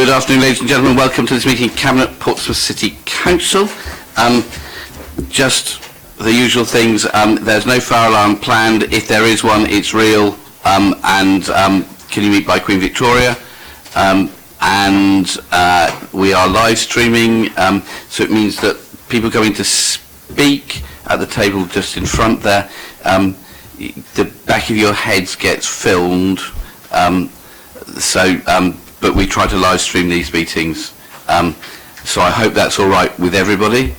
Good afternoon, ladies and gentlemen. Welcome to this meeting of Cabinet, Portsmouth City Council. Just the usual things. There's no fire alarm planned. If there is one, it's real. Can you meet by Queen Victoria? We are live streaming, so it means that people coming to speak at the table just in front there, the back of your heads gets filmed. But we try to live stream these meetings, so I hope that's all right with everybody.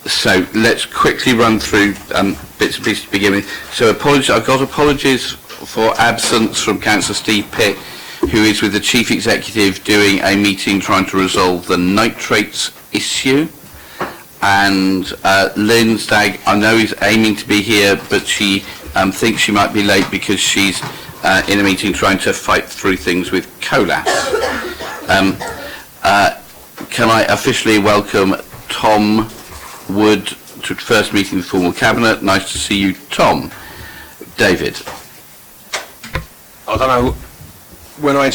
So let's quickly run through bits and pieces to begin with. So I've got apologies for absence from Councillor Steve Pitt, who is with the Chief Executive doing a meeting trying to resolve the nitrates issue. And Lynn Stagg, I know, is aiming to be here, but she thinks she might be late because she's in a meeting trying to fight through things with COLAS. Can I officially welcome Tom Wood to the first meeting of the formal cabinet? Nice to see you, Tom. David. I don't know when I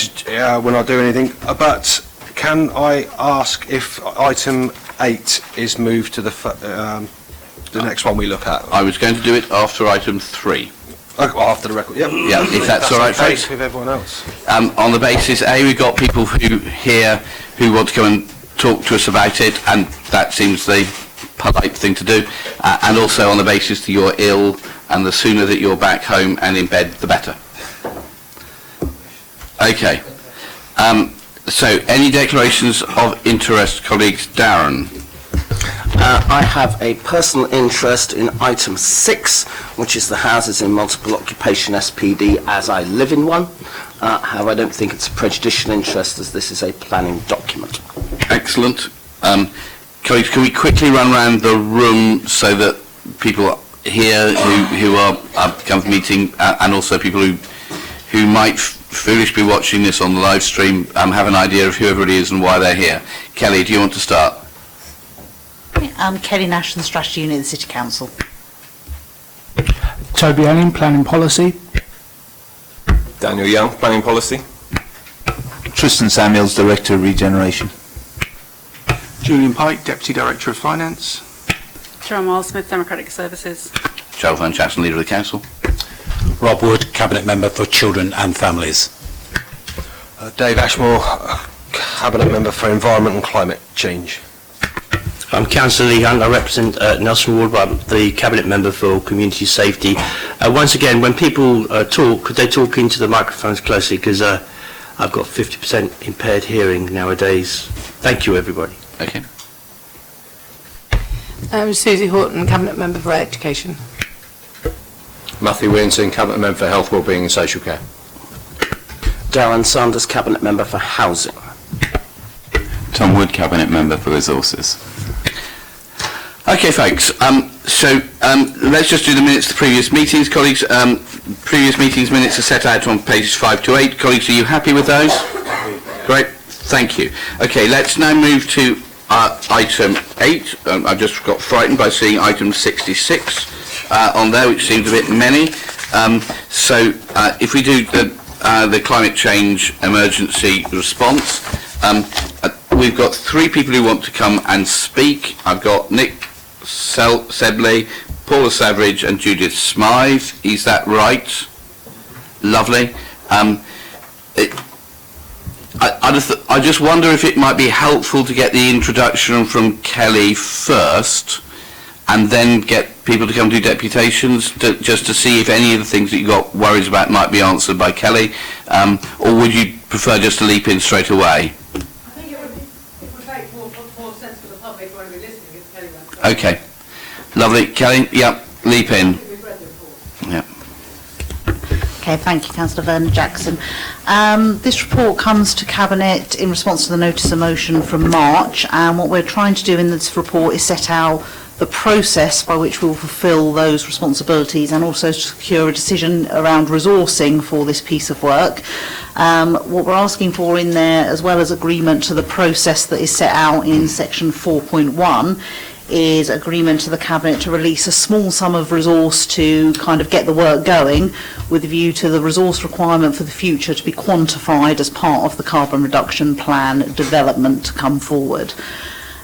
do anything, but can I ask if item 8 is moved to the next one we look at? I was going to do it after item 3. After the record, yep. Yeah, if that's all right, folks. With everyone else. On the basis, we've got people here who want to come and talk to us about it, and that seems the polite thing to do. And also on the basis that you're ill, and the sooner that you're back home and in bed, the better. Okay. So, any declarations of interest, colleagues? Darren. I have a personal interest in item 6, which is the houses in multiple occupation SPD, as I live in one. However, I don't think it's a prejudicial interest, as this is a planning document. Excellent. Colleagues, can we quickly run around the room so that people here who are come to the meeting, and also people who might foolishly be watching this on the live stream, have an idea of who everybody is and why they're here. Kelly, do you want to start? Kelly Nash, the Strategy Unit of the City Council. Toby Allen, Planning Policy. Daniel Young, Planning Policy. Tristan Samuels, Director of Regeneration. Julian Pike, Deputy Director of Finance. Sharon Miles Smith, Democratic Services. Charles Van Chasten, Leader of the Council. Rob Wood, Cabinet Member for Children and Families. Dave Ashmore, Cabinet Member for Environment and Climate Change. I'm Councillor Lee Hunt. I represent Nelson Ward, but I'm the Cabinet Member for Community Safety. Once again, when people talk, could they talk into the microphones closely, because I've got 50% impaired hearing nowadays. Thank you, everybody. Okay. Susie Horton, Cabinet Member for Education. Matthew Williamson, Cabinet Member for Health, Wellbeing and Social Care. Darren Sanders, Cabinet Member for Housing. Tom Wood, Cabinet Member for Resources. Okay, folks. Let's just do the minutes of the previous meetings, colleagues. Previous meetings minutes are set out on pages 5 to 8. Colleagues, are you happy with those? Great. Thank you. Okay, let's now move to item 8. I just got frightened by seeing item 66 on there, which seems a bit many. If we do the climate change emergency response, we've got 3 people who want to come and speak. I've got Nick Sebley, Paula Savage and Judith Smythe. Is that right? Lovely. I just wonder if it might be helpful to get the introduction from Kelly first and then get people to come do deputations, just to see if any of the things that you got worries about might be answered by Kelly, or would you prefer just to leap in straight away? Okay, lovely. Kelly, yeah, leap in. Yeah. Okay, thank you, Councillor Vernon Jackson. This report comes to Cabinet in response to the notice of motion from March, and what we're trying to do in this report is set out the process by which we will fulfil those responsibilities, and also secure a decision around resourcing for this piece of work. What we're asking for in there, as well as agreement to the process that is set out in section 4.1, is agreement to the Cabinet to release a small sum of resource to kind of get the work going, with a view to the resource requirement for the future to be quantified as part of the carbon reduction plan development to come forward.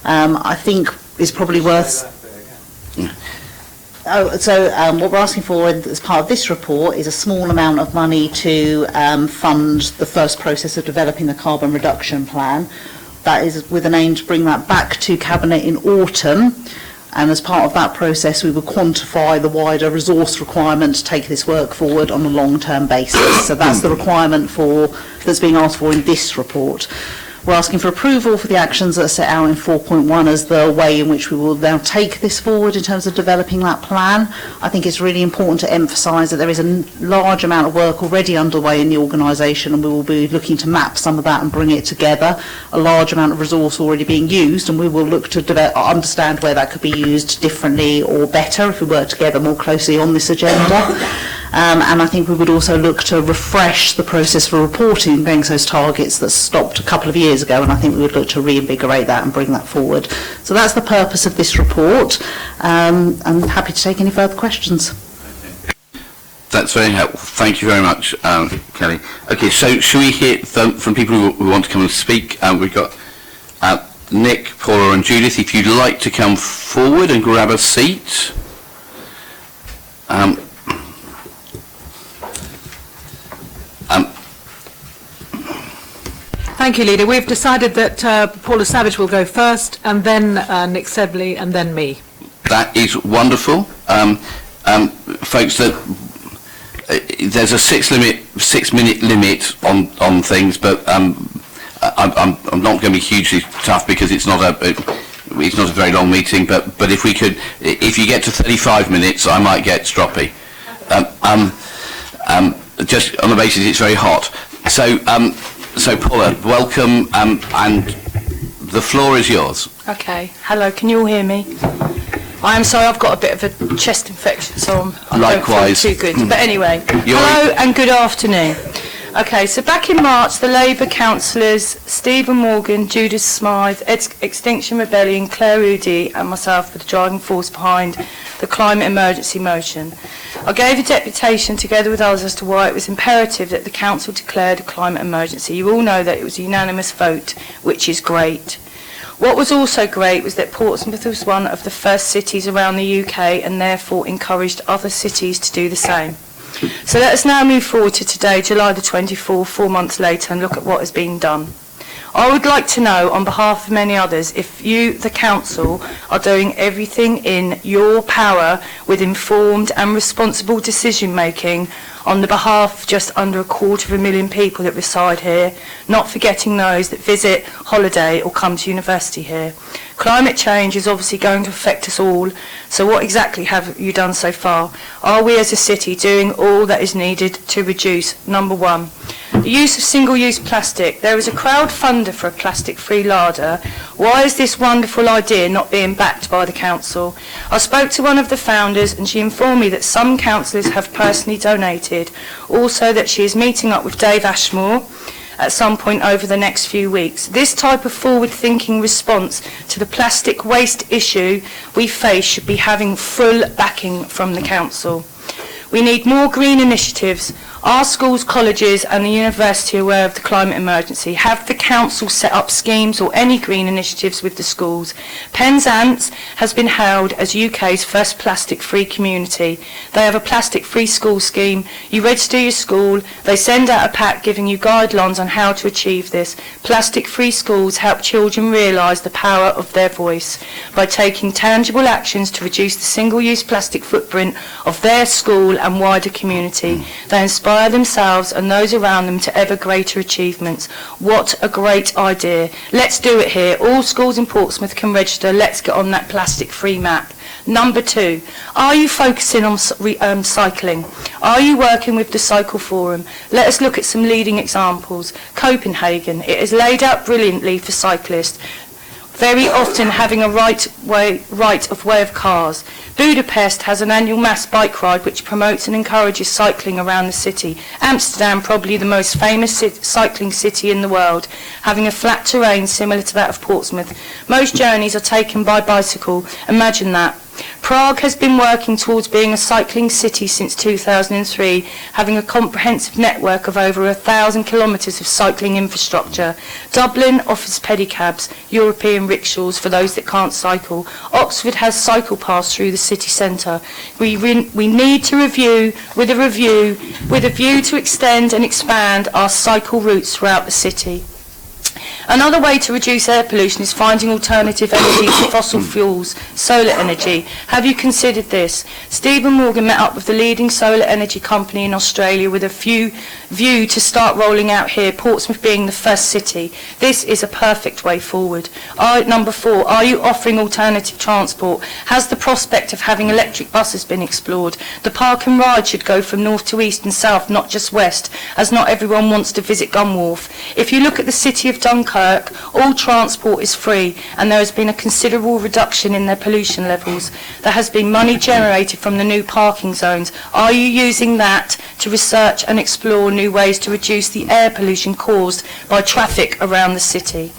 I think it's probably worth... what we're asking for as part of this report is a small amount of money to fund the first process of developing the carbon reduction plan. That is with an aim to bring that back to Cabinet in autumn, and as part of that process we will quantify the wider resource requirement to take this work forward on a long-term basis. So that's the requirement that's being asked for in this report. We're asking for approval for the actions that are set out in 4.1 as the way in which we will now take this forward in terms of developing that plan. I think it's really important to emphasise that there is a large amount of work already underway in the organisation, and we will be looking to map some of that and bring it together. A large amount of resource already being used, and we will look to understand where that could be used differently or better if we work together more closely on this agenda. And I think we would also look to refresh the process for reporting against those targets that stopped a couple of years ago, and I think we would look to reinvigorate that and bring that forward. So that's the purpose of this report. I'm happy to take any further questions. That's very helpful. Thank you very much, Kelly. Okay, so should we hear from people who want to come and speak? We've got Nick, Paula and Judith. If you'd like to come forward and grab a seat. Thank you, Leader. We've decided that Paula Savage will go first, and then Nick Sebley, and then me. That is wonderful. Folks, there's a 6 minute limit on things, but I'm not going to be hugely tough because it's not a very long meeting. But if you get to 35 minutes, I might get stroppy. Just on the basis it's very hot. So Paula, welcome, and the floor is yours. Okay. Hello, can you all hear me? I am sorry, I've got a bit of a chest infection, so I Likewise. don't feel too good. But anyway, hello and good afternoon. Okay, so back in March, the Labour councillors, Stephen Morgan, Judith Smythe, Extinction Rebellion, Claire Udy and myself were the driving force behind the climate emergency motion. I gave a deputation together with others as to why it was imperative that the council declared a climate emergency. You all know that it was a unanimous vote, which is great. What was also great was that Portsmouth was one of the first cities around the UK and therefore encouraged other cities to do the same. So let us now move forward to today, July the 24th, 4 months later, and look at what has been done. I would like to know, on behalf of many others, if you, the council, are doing everything in your power with informed and responsible decision making on the behalf of just under 250,000 people that reside here, not forgetting those that visit, holiday or come to university here. Climate change is obviously going to affect us all, so what exactly have you done so far? Are we as a city doing all that is needed to reduce? Number one, the use of single-use plastic. There is a crowdfunder for a plastic-free larder. Why is this wonderful idea not being backed by the council? I spoke to one of the founders and she informed me that some councillors have personally donated. Also that she is meeting up with Dave Ashmore at some point over the next few weeks. This type of forward-thinking response to the plastic waste issue we face should be having full backing from the council. We need more green initiatives. Are schools, colleges and the university aware of the climate emergency? Have the council set up schemes or any green initiatives with the schools? Penzance has been hailed as UK's first plastic-free community. They have a plastic-free school scheme. You register your school, they send out a pack giving you guidelines on how to achieve this. Plastic-free schools help children realise the power of their voice by taking tangible actions to reduce the single-use plastic footprint of their school and wider community. They inspire themselves and those around them to ever greater achievements. What a great idea. Let's do it here. All schools in Portsmouth can register. Let's get on that plastic-free map. Number two, are you focusing on cycling? Are you working with the Cycle Forum? Let us look at some leading examples. Copenhagen, it is laid out brilliantly for cyclists. very often having a right of way of cars. Budapest has an annual mass bike ride which promotes and encourages cycling around the city. Amsterdam, probably the most famous cycling city in the world, having a flat terrain similar to that of Portsmouth. Most journeys are taken by bicycle. Imagine that. Prague has been working towards being a cycling city since 2003, having a comprehensive network of over 1,000 kilometres of cycling infrastructure. Dublin offers pedicabs, European rickshaws for those that can't cycle. Oxford has cycle paths through the city centre. We need to review with a view to extend and expand our cycle routes throughout the city. Another way to reduce air pollution is finding alternative energy to fossil fuels, solar energy. Have you considered this? Stephen Morgan met up with the leading solar energy company in Australia with a view to start rolling out here, Portsmouth being the first city. This is a perfect way forward. Number 4, are you offering alternative transport? Has the prospect of having electric buses been explored? The park and ride should go from north to east and south, not just west, as not everyone wants to visit Gunwharf. If you look at the city of Dunkirk, all transport is free and there has been a considerable reduction in their pollution levels. There has been money generated from the new parking zones. Are you using that to research and explore new ways to reduce the air pollution caused by traffic around the city?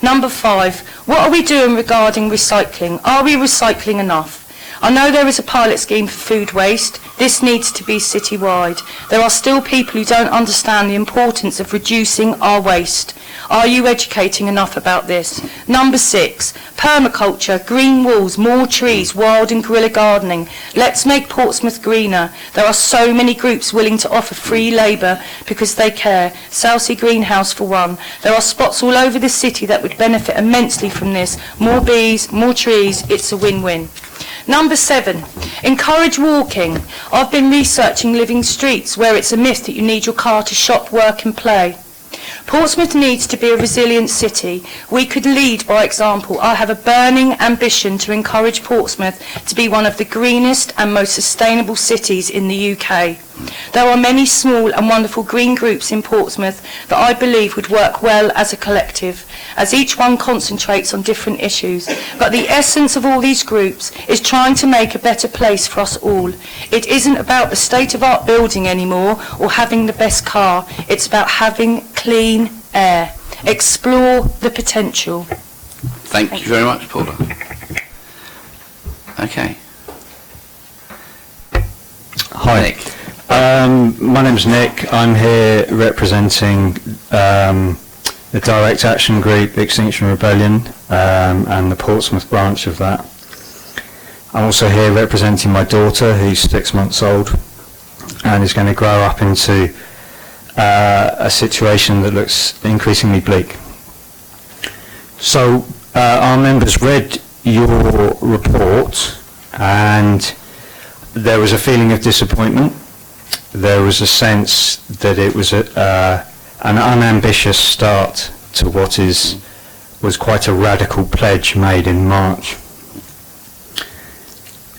Number 5, what are we doing regarding recycling? Are we recycling enough? I know there is a pilot scheme for food waste. This needs to be citywide. There are still people who don't understand the importance of reducing our waste. Are you educating enough about this? Number 6, permaculture, green walls, more trees, wild and guerrilla gardening. Let's make Portsmouth greener. There are so many groups willing to offer free labour because they care. Southsea Greenhouse for one. There are spots all over the city that would benefit immensely from this. More bees, more trees, it's a win-win. Number 7, encourage walking. I've been researching living streets where it's a myth that you need your car to shop, work and play. Portsmouth needs to be a resilient city. We could lead by example. I have a burning ambition to encourage Portsmouth to be one of the greenest and most sustainable cities in the UK. There are many small and wonderful green groups in Portsmouth that I believe would work well as a collective, as each one concentrates on different issues. But the essence of all these groups is trying to make a better place for us all. It isn't about the state-of-art building anymore or having the best car. It's about having clean air. Explore the potential. Thank you very much, Paula. Okay. Hi. Nick. My name's Nick. I'm here representing the Direct Action Group Extinction Rebellion and the Portsmouth branch of that. I'm also here representing my daughter, who's 6 months old and is going to grow up into a situation that looks increasingly bleak. So our members read your report and there was a feeling of disappointment. There was a sense that it was an unambitious start to what was quite a radical pledge made in March.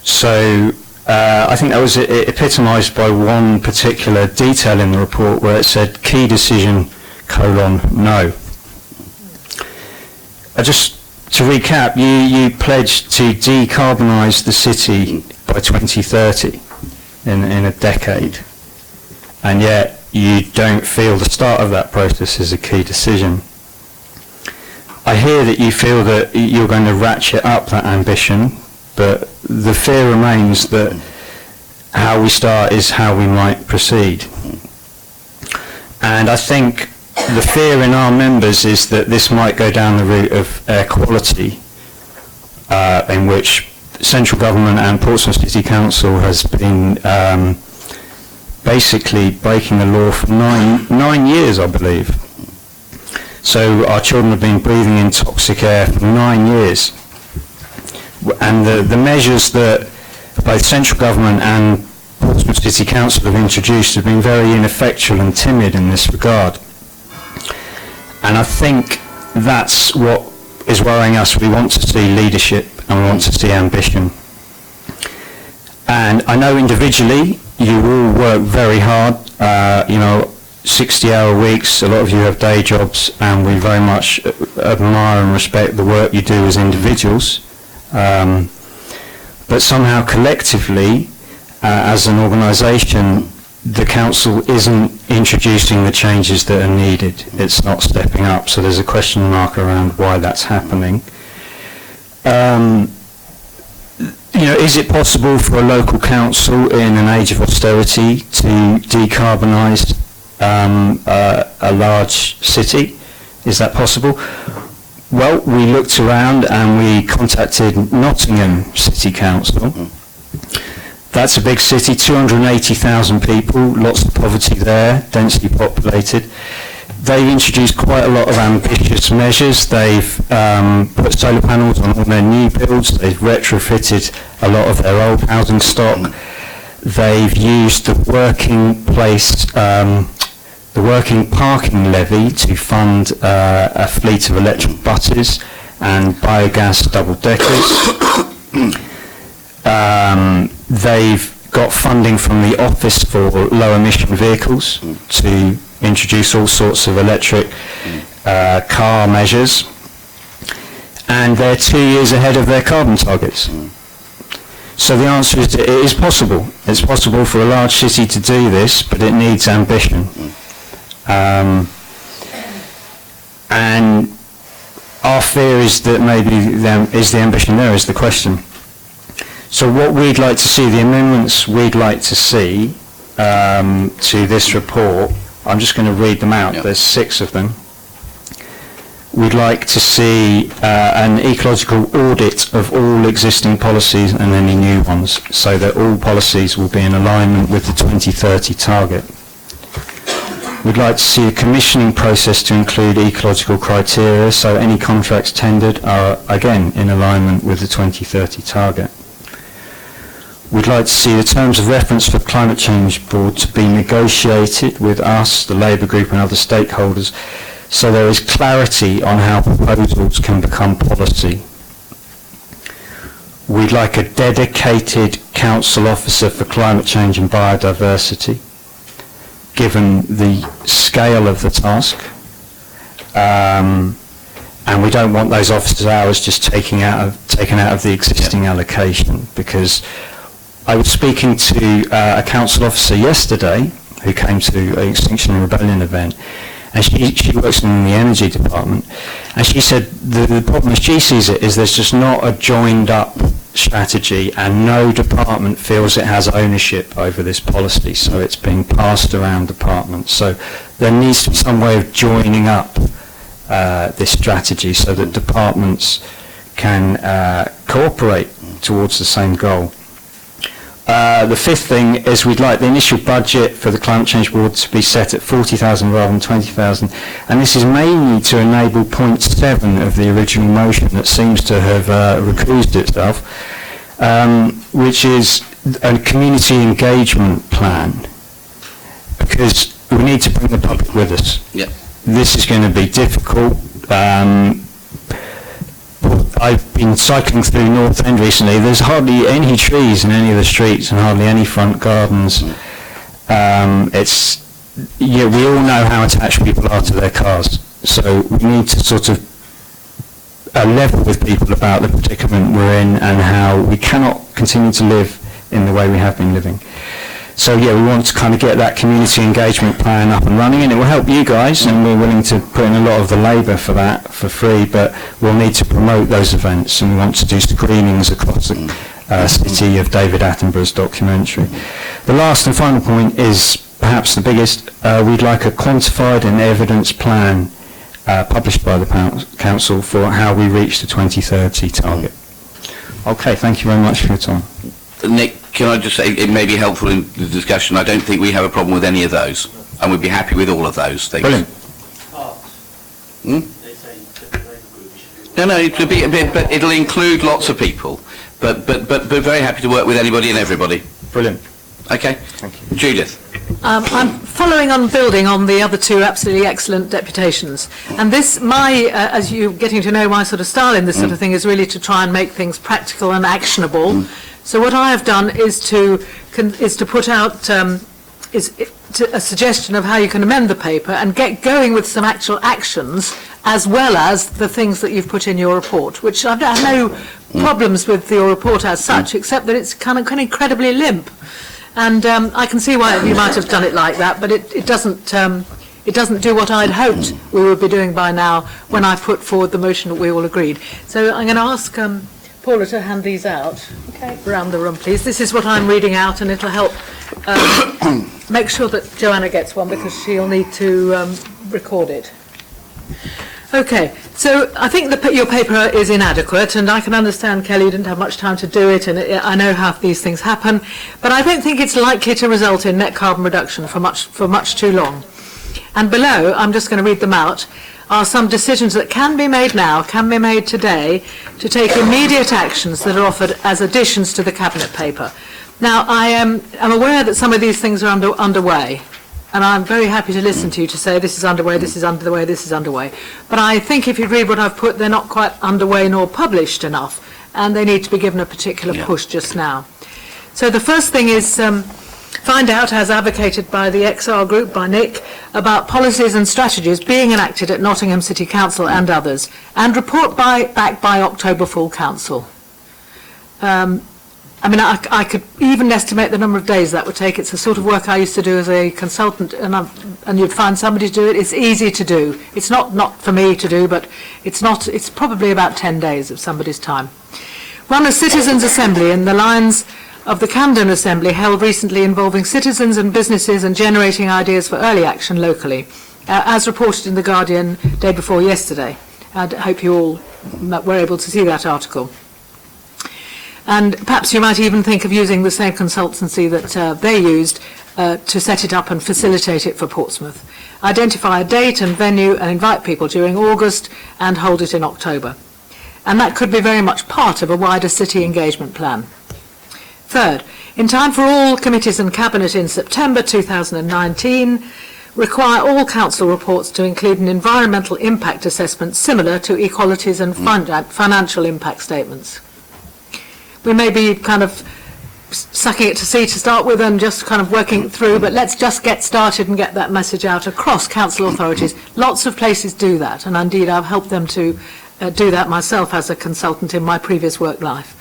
So I think that was epitomised by one particular detail in the report where it said, key decision, no. Just to recap, you pledged to decarbonise the city by 2030 in a decade, and yet you don't feel the start of that process is a key decision. I hear that you feel that you're going to ratchet up that ambition, but the fear remains that how we start is how we might proceed. And I think the fear in our members is that this might go down the route of air quality, in which central government and Portsmouth City Council has been basically breaking the law for nine years, I believe. So our children have been breathing in toxic air for 9 years. And the measures that both central government and Portsmouth City Council have introduced have been very ineffectual and timid in this regard. And I think that's what is worrying us. We want to see leadership and we want to see ambition. And I know individually you all work very hard. 60-hour weeks, a lot of you have day jobs, and we very much admire and respect the work you do as individuals. But somehow collectively, as an organisation, the council isn't introducing the changes that are needed. It's not stepping up, so there's a question mark around why that's happening. Is it possible for a local council in an age of austerity to decarbonise a large city? Is that possible? Well, we looked around and we contacted Nottingham City Council. That's a big city, 280,000 people, lots of poverty there, densely populated. They've introduced quite a lot of ambitious measures. They've put solar panels on all their new builds. They've retrofitted a lot of their old housing stock. They've used the working parking levy to fund a fleet of electric buses and biogas double-deckers. They've got funding from the Office for Low Emission Vehicles to introduce all sorts of electric car measures, and they're 2 years ahead of their carbon targets. So the answer is that it is possible. It's possible for a large city to do this, but it needs ambition. And our fear is that maybe is the ambition there is the question. So what we'd like to see, the amendments we'd like to see to this report, I'm just going to read them out. Yep. There's 6 of them. We'd like to see an ecological audit of all existing policies and any new ones, so that all policies will be in alignment with the 2030 target. We'd like to see a commissioning process to include ecological criteria, so any contracts tendered are, again, in alignment with the 2030 target. We'd like to see the terms of reference for Climate Change Board to be negotiated with us, the Labour Group and other stakeholders, so there is clarity on how proposals can become policy. We'd like a dedicated council officer for climate change and biodiversity, given the scale of the task. And we don't want those officers' hours just taken out of the existing allocation, because I was speaking to a council officer yesterday who came to an Extinction Rebellion event, and she works in the energy department, and she said the problem as she sees it is there's just not a joined up strategy, and no department feels it has ownership over this policy, so it's being passed around departments. So there needs to be some way of joining up this strategy so that departments can cooperate towards the same goal. The 5th thing is we'd like the initial budget for the Climate Change Board to be set at 40,000 rather than 20,000, and this is mainly to enable point 7 of the original motion that seems to have recused itself, which is a community engagement plan, because we need to bring the public with us. Yep. This is going to be difficult. I've been cycling through North End recently. There's hardly any trees in any of the streets and hardly any front gardens. We all know how attached people are to their cars. So we need to sort of level with people about the predicament we're in and how we cannot continue to live in the way we have been living. So we want to kind of get that community engagement plan up and running, and it will help you guys, and we're willing to put in a lot of the labour for that for free, but we'll need to promote those events, and we want to do screenings across the city of David Attenborough's documentary. The last and final point is perhaps the biggest. We'd like a quantified and evidence plan published by the council for how we reach the 2030 target. Okay, thank you very much for your time. Nick, can I just say, it may be helpful in the discussion, I don't think we have a problem with any of those, and we'd be happy with all of those things. Brilliant. No, it'll be a bit, but it'll include lots of people, but very happy to work with anybody and everybody. Brilliant. Okay. Thank you. Judith. I'm following on building on the other 2 absolutely excellent deputations, and this, as you're getting to know my sort of style in this sort of thing, is really to try and make things practical and actionable. So what I have done is to put out a suggestion of how you can amend the paper and get going with some actual actions, as well as the things that you've put in your report, which I have no problems with your report as such, except that it's kind of incredibly limp. And I can see why you might have done it like that, but it doesn't do what I'd hoped we would be doing by now when I put forward the motion that we all agreed. So I'm going to ask Paula to hand these out around the room, please. This is what I'm reading out, and it'll help make sure that Joanna gets one, because she'll need to record it. Okay, so I think your paper is inadequate, and I can understand, Kelly, you didn't have much time to do it, and I know how these things happen, but I don't think it's likely to result in net carbon reduction for much too long. And below, I'm just going to read them out, are some decisions that can be made now, can be made today, to take immediate actions that are offered as additions to the Cabinet paper. Now, I'm aware that some of these things are underway, and I'm very happy to listen to you to say this is underway, this is underway, this is underway. But I think if you read what I've put, they're not quite underway nor published enough, and they need to be given a particular push just now. So the first thing is find out, as advocated by the XR group, by Nick, about policies and strategies being enacted at Nottingham City Council and others, and report back by October full council. I mean, I could even estimate the number of days that would take. It's the sort of work I used to do as a consultant, and you'd find somebody to do it. It's easy to do. It's not for me to do, but it's probably about 10 days of somebody's time. Run a citizens' assembly in the lines of the Camden Assembly held recently, involving citizens and businesses and generating ideas for early action locally, as reported in The Guardian day before yesterday. I hope you all were able to see that article. And perhaps you might even think of using the same consultancy that they used to set it up and facilitate it for Portsmouth. Identify a date and venue and invite people during August and hold it in October. And that could be very much part of a wider city engagement plan. Third, in time for all committees and Cabinet in September 2019, require all council reports to include an environmental impact assessment similar to equalities and financial impact statements. We may be kind of sucking it to sea to start with and just kind of working it through, but let's just get started and get that message out across council authorities. Lots of places do that, and indeed I've helped them to do that myself as a consultant in my previous work life.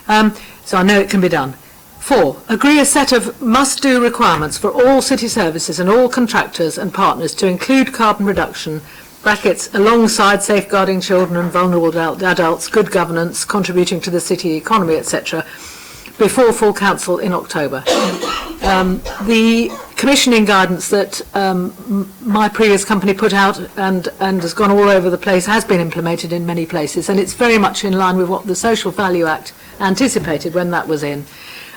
So I know it can be done. 4, agree a set of must-do requirements for all city services and all contractors and partners to include carbon reduction, brackets, alongside safeguarding children and vulnerable adults, good governance, contributing to the city economy, etc., before full council in October. The commissioning guidance that my previous company put out and has gone all over the place has been implemented in many places, and it's very much in line with what the Social Value Act anticipated when that was in.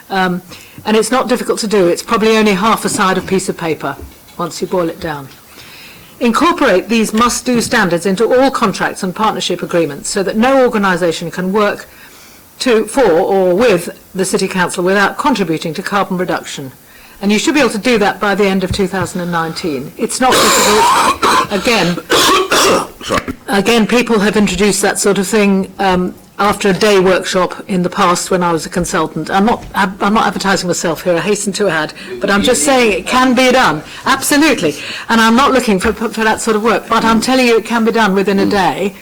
And it's not difficult to do. It's probably only half a side of piece of paper once you boil it down. Incorporate these must-do standards into all contracts and partnership agreements so that no organisation can work for or with the City Council without contributing to carbon reduction. And you should be able to do that by the end of 2019. It's not difficult. Again, people have introduced that sort of thing after a day workshop in the past when I was a consultant. I'm not advertising myself here, I hasten to add, but I'm just saying it can be done, absolutely. And I'm not looking for that sort of work, but I'm telling you it can be done within a day,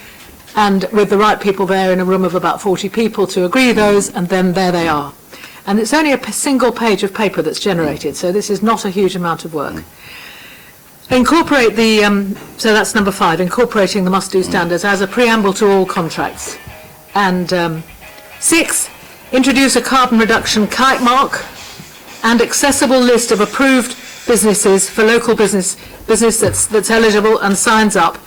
and with the right people there in a room of about 40 people to agree those, and then there they are. And it's only a single page of paper that's generated, so this is not a huge amount of work. Incorporate the, so that's number 5, incorporating the must-do standards as a preamble to all contracts. And 6, introduce a carbon reduction kite mark and accessible list of approved businesses for local business that's eligible and signs up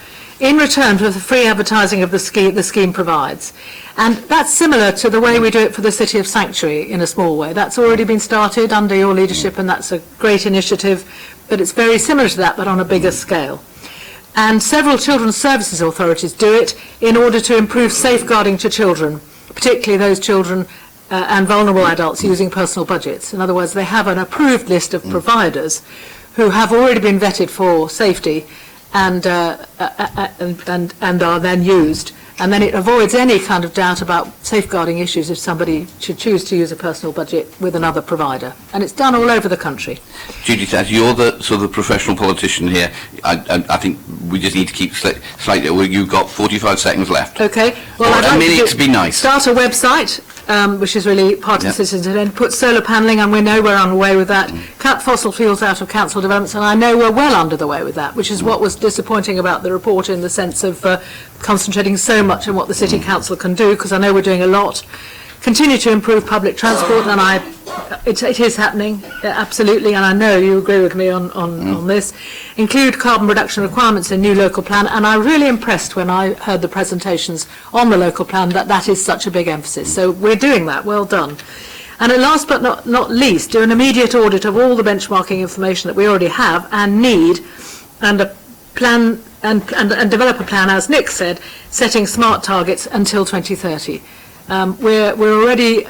in return for the free advertising of the scheme provides. And that's similar to the way we do it for the City of Sanctuary in a small way. That's already been started under your leadership, and that's a great initiative, but it's very similar to that, but on a bigger scale. And several children's services authorities do it in order to improve safeguarding to children, particularly those children and vulnerable adults using personal budgets. In other words, they have an approved list of providers who have already been vetted for safety and are then used and then it avoids any kind of doubt about safeguarding issues if somebody should choose to use a personal budget with another provider. And it's done all over the country. Judith, as you're the sort of professional politician here, I think we just need to keep slightly. Well, you've got 45 seconds left. Okay. Well, Or I'd a like minute to be nice. Start a website, which is really part of the citizens, and then put solar panelling, and we know we're on the way with that. Cut fossil fuels out of council developments, and I know we're well under the way with that, which is what was disappointing about the report in the sense of concentrating so much on what the City Council can do, because I know we're doing a lot. Continue to improve public transport, and it is happening, absolutely, and I know you agree with me on this. Include carbon reduction requirements in new local plan, and I'm really impressed when I heard the presentations on the local plan that is such a big emphasis. So we're doing that, well done. And at last but not least, do an immediate audit of all the benchmarking information that we already have and need, and a plan and develop a plan, as Nick said, setting smart targets until 2030. We're already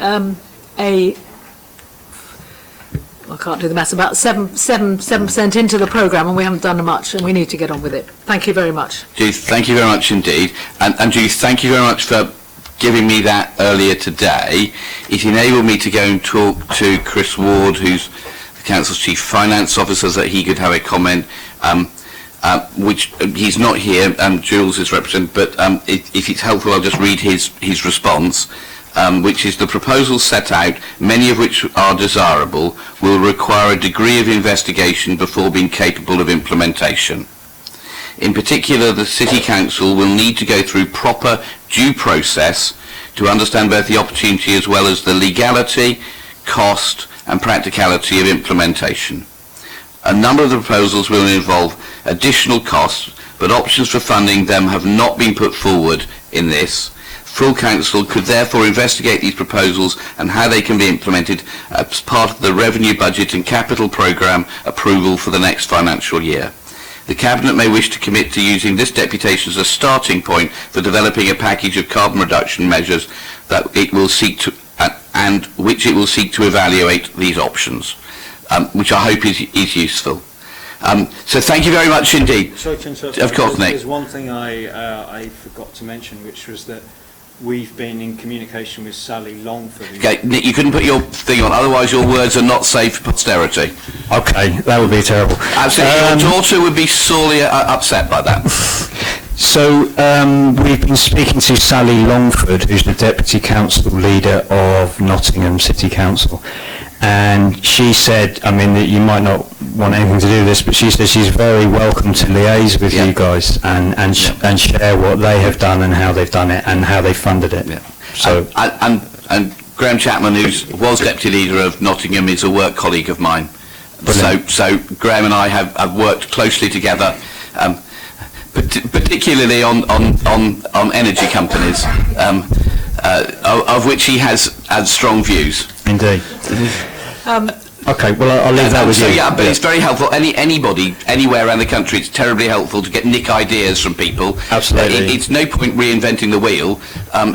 I can't do the maths, about 7% into the programme, and we haven't done much, and we need to get on with it. Thank you very much. Judith, thank you very much indeed. And Judith, thank you very much for giving me that earlier today. It enabled me to go and talk to Chris Ward, who's the Council's Chief Finance Officer, so that he could have a comment, which he's not here, Jules is represented, but if it's helpful, I'll just read his response. Which is the proposals set out, many of which are desirable, will require a degree of investigation before being capable of implementation. In particular, the City Council will need to go through proper due process to understand both the opportunity as well as the legality, cost and practicality of implementation. A number of the proposals will involve additional costs, but options for funding them have not been put forward in this. Full Council could therefore investigate these proposals and how they can be implemented as part of the Revenue Budget and Capital Programme approval for the next financial year. The Cabinet may wish to commit to using this deputation as a starting point for developing a package of carbon reduction measures that it will seek to and which it will seek to evaluate these options, which I hope is useful. So thank you very much indeed. Sorry to interrupt. Of course, Nick. There's one thing I forgot to mention, which was that we've been in communication with Sally Longford. Okay, Nick, you couldn't put your thing on, otherwise your words are not safe for posterity. Okay, that would be terrible. Absolutely, your daughter would be sorely upset by that. So we've been speaking to Sally Longford, who's the Deputy Council Leader of Nottingham City Council, and she said, I mean, that you might not want anything to do with this, but she said she's very welcome to liaise with you guys and share what they have done and how they've done it and how they funded it. Yeah. So and Graham Chapman, who was Deputy Leader of Nottingham, is a work colleague of mine. So Graham and I have worked closely together, particularly on energy companies, of which he has strong views. Indeed. Okay, well, I'll leave that with you. Yeah, but it's very helpful. Anybody, anywhere around the country, it's terribly helpful to nick ideas from people. Absolutely. It's no point reinventing the wheel.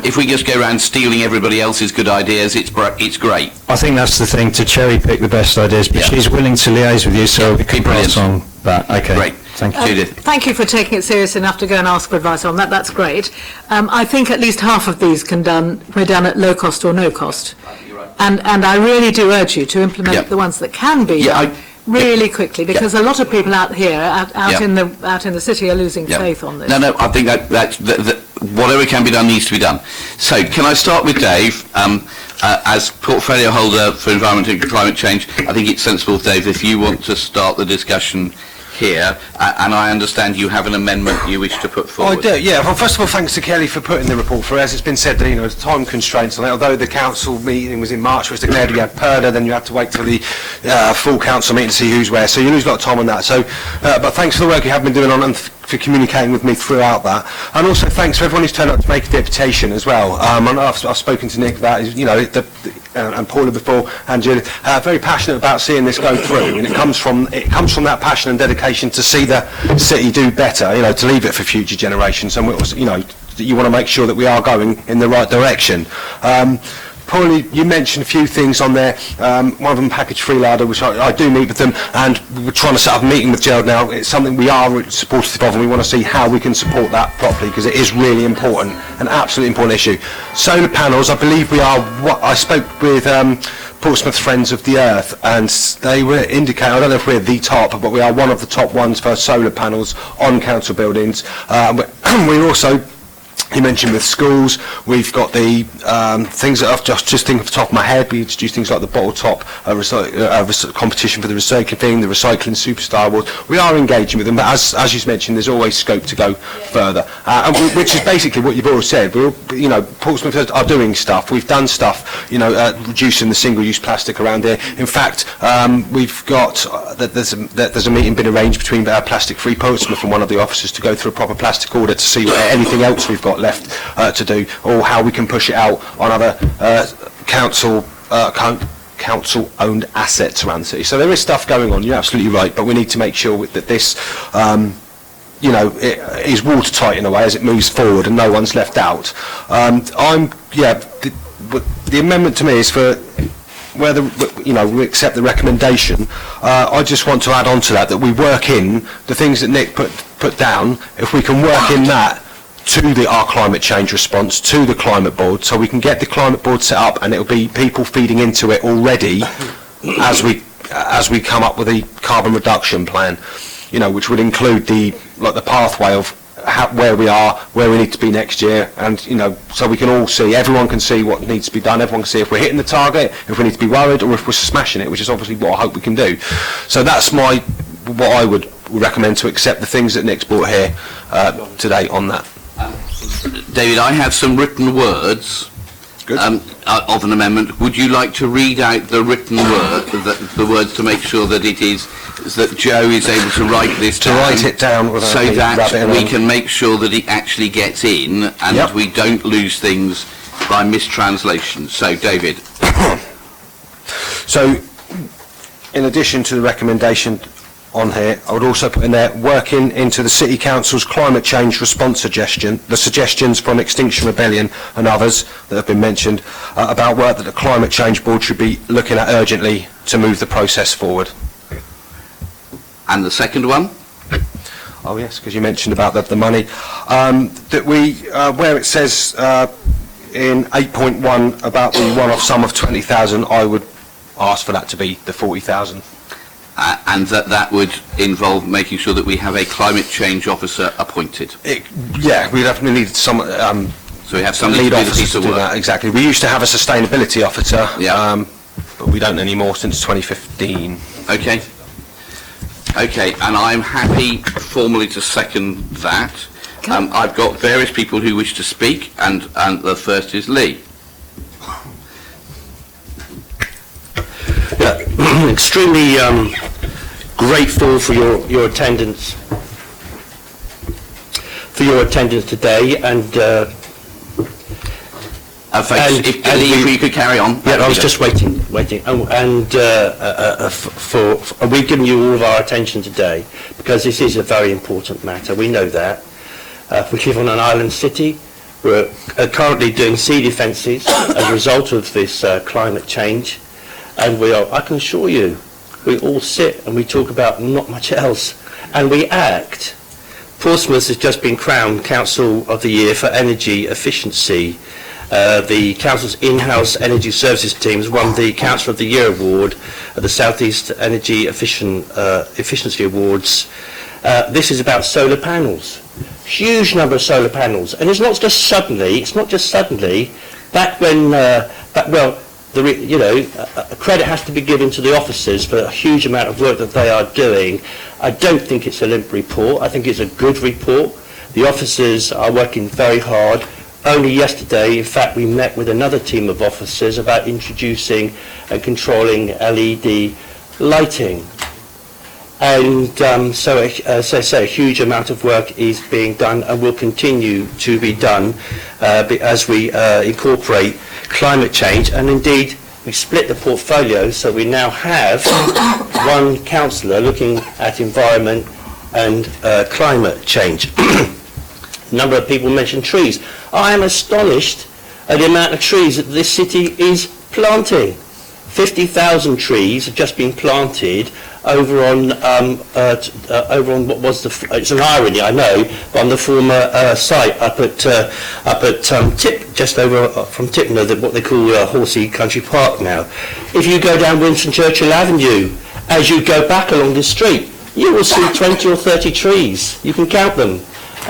If we just go around stealing everybody else's good ideas, it's great. I think that's the thing, to cherry pick the best ideas, but she's willing to liaise with you, so we can pass on that. Okay. Great. Thank you, Judith. Thank you for taking it serious enough to go and ask for advice on that. That's great. I think at least half of these we're done at low cost or no cost. And I really do urge you to implement the ones that can be done really quickly, because a lot of people out here, out in the city, are losing faith on this. No, I think that whatever can be done needs to be done. So can I start with Dave? As portfolio holder for environment and climate change, I think it's sensible, Dave, if you want to start the discussion here, and I understand you have an amendment you wish to put forward. I do, yeah. Well, first of all, thanks to Kelly for putting the report through. As it's been said, there's time constraints on it. Although the council meeting was in March, it was declared you had PERDA, then you had to wait till the full council meeting to see who's where. So you lose a lot of time on that. So, but thanks for the work you have been doing on and for communicating with me throughout that. And also thanks for everyone who's turned up to make a deputation as well. And I've spoken to Nick about, and Paula before, and Judith, very passionate about seeing this go through. And it comes from that passion and dedication to see the city do better, to leave it for future generations. And you want to make sure that we are going in the right direction. probably, you mentioned a few things on there. One of them, package free larder, which I do meet with them, and we're trying to set up a meeting with Gerald now. It's something we are supportive of, and we want to see how we can support that properly, because it is really important, an absolutely important issue. Solar panels, I believe we are, I spoke with Portsmouth Friends of the Earth, and they were indicating, I don't know if we're the top, but we are one of the top ones for solar panels on council buildings. We're also, you mentioned with schools, we've got the things that I've just think off the top of my head. We introduced things like the bottle top competition for the recycling thing, the recycling superstar award. We are engaging with them, but as you mentioned, there's always scope to go further, which is basically what you've already said. Portsmouth are doing stuff. We've done stuff, reducing the single-use plastic around here. In fact, we've got there's a meeting been arranged between Plastic-Free Portsmouth and one of the officers to go through a proper plastic audit to see anything else we've got left to do, or how we can push it out on other council-owned assets around the city. So there is stuff going on, you're absolutely right, but we need to make sure that this it is watertight in a way as it moves forward and no one's left out. The amendment to me is for whether we accept the recommendation. I just want to add on to that we work in the things that Nick put down. If we can work in that to our climate change response, to the climate board, so we can get the climate board set up, and it'll be people feeding into it already as we come up with a carbon reduction plan, which would include the pathway of where we are, where we need to be next year, and so we can all see, everyone can see what needs to be done, everyone can see if we're hitting the target, if we need to be worried, or if we're smashing it, which is obviously what I hope we can do. So that's what I would recommend, to accept the things that Nick's brought here today on that. David, I have some written words of an amendment. Would you like to read out the written the words to make sure that it is, that Joe is able to write this down? To write it down so that we can make sure that it actually gets in, and we don't lose things by mistranslation. So, David. So, in addition to the recommendation on here, I would also put in there, working into the City Council's climate change response the suggestions from Extinction Rebellion and others that have been mentioned, about work that the Climate Change Board should be looking at urgently to move the process forward. And the second one? Oh yes, because you mentioned about the money. That we, where it says in 8.1 about the one-off sum of 20,000, I would ask for that to be the 40,000. And that would involve making sure that we have a climate change officer appointed. We'd have to need some. So we have somebody lead to do the piece of work. That, exactly. We used to have a sustainability officer, but we don't anymore since 2015. Okay. Okay, and I'm happy formally to second that. I've got various people who wish to speak, and the first is Lee. Extremely grateful for your attendance today, and if you could carry on. Yeah, I was just waiting, we've given you all of our attention today because this is a very important matter. We know that. We live on an island city. We're currently doing sea defences as a result of this climate change. And I can assure you, we all sit and we talk about not much else, and we act. Portsmouth has just been crowned Council of the Year for Energy Efficiency. The Council's in-house energy services team has won the Council of the Year award at the South East Energy Efficiency Awards. This is about solar panels. Huge number of solar panels, and it's not just suddenly. Back when, credit has to be given to the officers for a huge amount of work that they are doing. I don't think it's a limp report. I think it's a good report. The officers are working very hard. Only yesterday, in fact, we met with another team of officers about introducing and controlling LED lighting. And so as I say, a huge amount of work is being done and will continue to be done as we incorporate climate change. And indeed, we split the portfolio, so we now have one councillor looking at environment and climate change. A number of people mentioned trees. I am astonished the amount of trees that this city is planting. 50,000 trees have just been planted over on what was it's an irony, I know, but on the former site up at just over from Tipner, what they call Horsey Country Park now. If you go down Winston Churchill Avenue, as you go back along this street, you will see 20 or 30 trees. You can count them.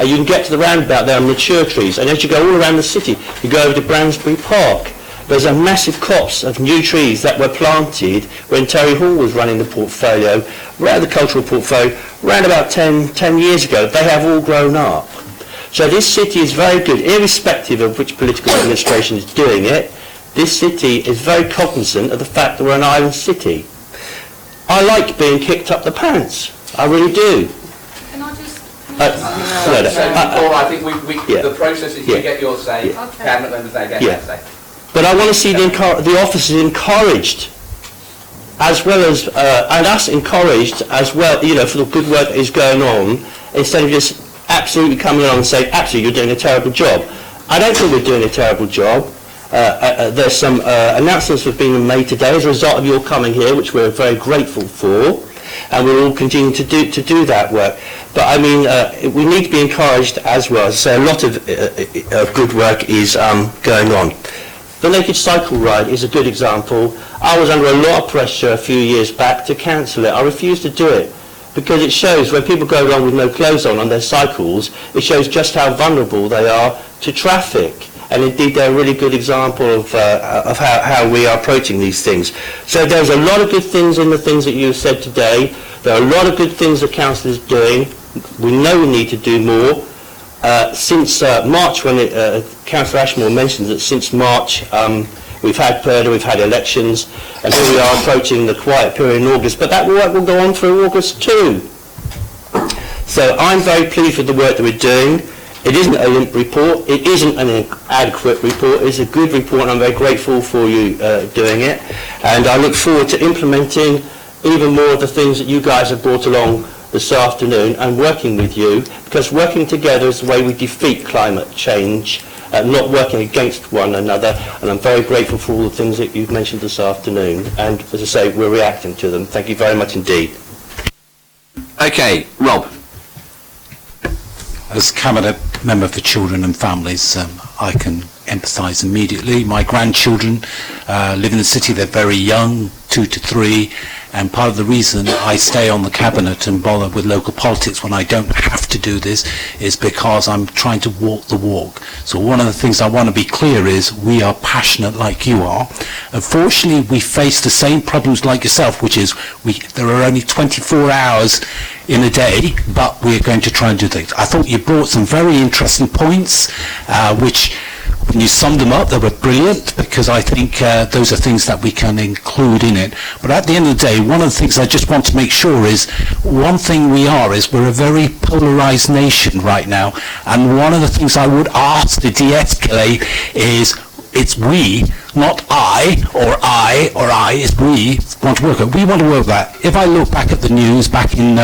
You can get to the roundabout, there are mature trees, and as you go all around the city, you go over to Bransbury Park. There's a massive copse of new trees that were planted when Terry Hall was running the portfolio, the cultural portfolio, around about 10 years ago. They have all grown up. So this city is very good, irrespective of which political administration is doing it. This city is very cognizant of the fact that we're an island city. I like being kicked up the pants. I really do. Can I just... I think the process is you get your say, cabinet members they get their say. But I want to see the officers encouraged, as well as, and us encouraged as well, you know, for the good work that is going on, instead of just absolutely coming on and saying, absolutely, you're doing a terrible job. I don't think we're doing a terrible job. There's some announcements that have been made today as a result of your coming here, which we're very grateful for, and we'll all continue to do that work. But I mean, we need to be encouraged as well. So a lot of good work is going on. The Naked Cycle Ride is a good example. I was under a lot of pressure a few years back to cancel it. I refused to do it because it shows when people go along with no clothes on their cycles, it shows just how vulnerable they are to traffic. And indeed, they're a really good example of how we are approaching these things. So there's a lot of good things in the things that you said today. There are a lot of good things that council is doing. We know we need to do more. Since March, when Councillor Ashmore mentioned that since March we've had Purdah, we've had elections, and here we are approaching the quiet period in August, but that work will go on through August too. So I'm very pleased with the work that we're doing. It isn't a limp report, it isn't an inadequate report, it's a good report, and I'm very grateful for you doing it, and I look forward to implementing even more of the things that you guys have brought along this afternoon and working with you, because working together is the way we defeat climate change, not working against one another, and I'm very grateful for all the things that you've mentioned this afternoon, and as I say, we're reacting to them. Thank you very much indeed. Okay, Rob. As Cabinet Member for Children and Families, I can empathise immediately. My grandchildren live in the city, they're very young, 2 to 3, and part of the reason I stay on the Cabinet and bother with local politics when I don't have to do this is because I'm trying to walk the walk. So one of the things I want to be clear is we are passionate like you are. Unfortunately, we face the same problems like yourself, which is there are only 24 hours in a day, but we're going to try and do things. I thought you brought some very interesting points, which when you summed them up, they were brilliant, because I think those are things that we can include in it. But at the end of the day, one of the things I just want to make sure is, one thing we are is we're a very polarised nation right now, and one of the things I would ask to de-escalate is, it's we, not I, it's we want to work with. We want to work with that. If I look back at the news back in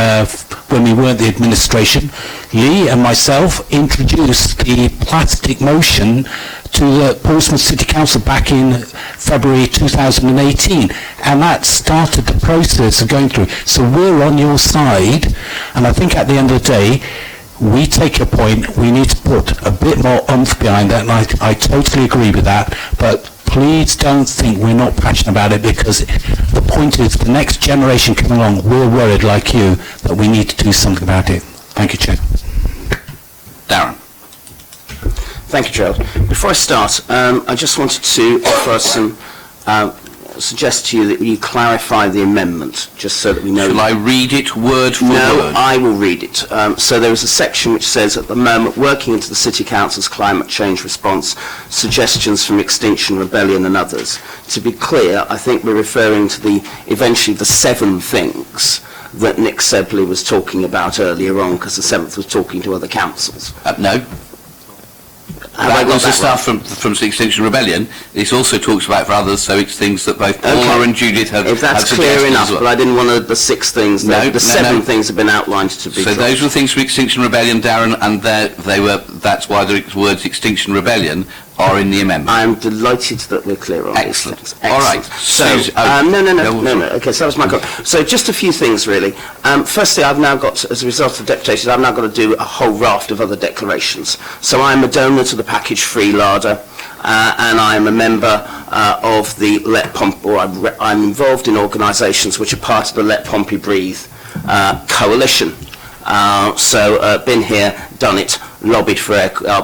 when we weren't the administration, Lee and myself introduced the plastic motion to the Portsmouth City Council back in February 2018, and that started the process of going through. So we're on your side, and I think at the end of the day, we take your point, we need to put a bit more oomph behind that, and I totally agree with that, but please don't think we're not passionate about it, because the point is the next generation coming along, we're worried like you that we need to do something about it. Thank you, Chair. Darren. Thank you, Gerald. Before I start, I just wanted to offer some suggest to you that you clarify the amendment, just so that we know. Shall I read it word for word? No, I will read it. So there is a section which says, at the moment, working into the City Council's climate change response, suggestions from Extinction Rebellion and others. To be clear, I think we're referring to eventually the 7 things that Nick Sebley was talking about earlier on, because the 7th was talking to other councils. No. That was the stuff from Extinction Rebellion. It also talks about for others, so it's things that both Paula and Judith have If that's have clear enough, well. but I didn't want the 6 things. The 7 things have been outlined to be. So dropped. those were things from Extinction Rebellion, Darren, and that's why the words Extinction Rebellion. are in the amendment. I'm delighted that we're clear on Excellent. these things. All right. So, Susan- no. Okay, so that was my comment. So just a few things, really. Firstly, I've now got, as a result of the deputation, I've now got to do a whole raft of other declarations. So I'm a donor to the package free larder, and I'm a member of the Let Pompey, or I'm involved in organisations which are part of the Let Pompey Breathe coalition. Been here, done it, lobbied for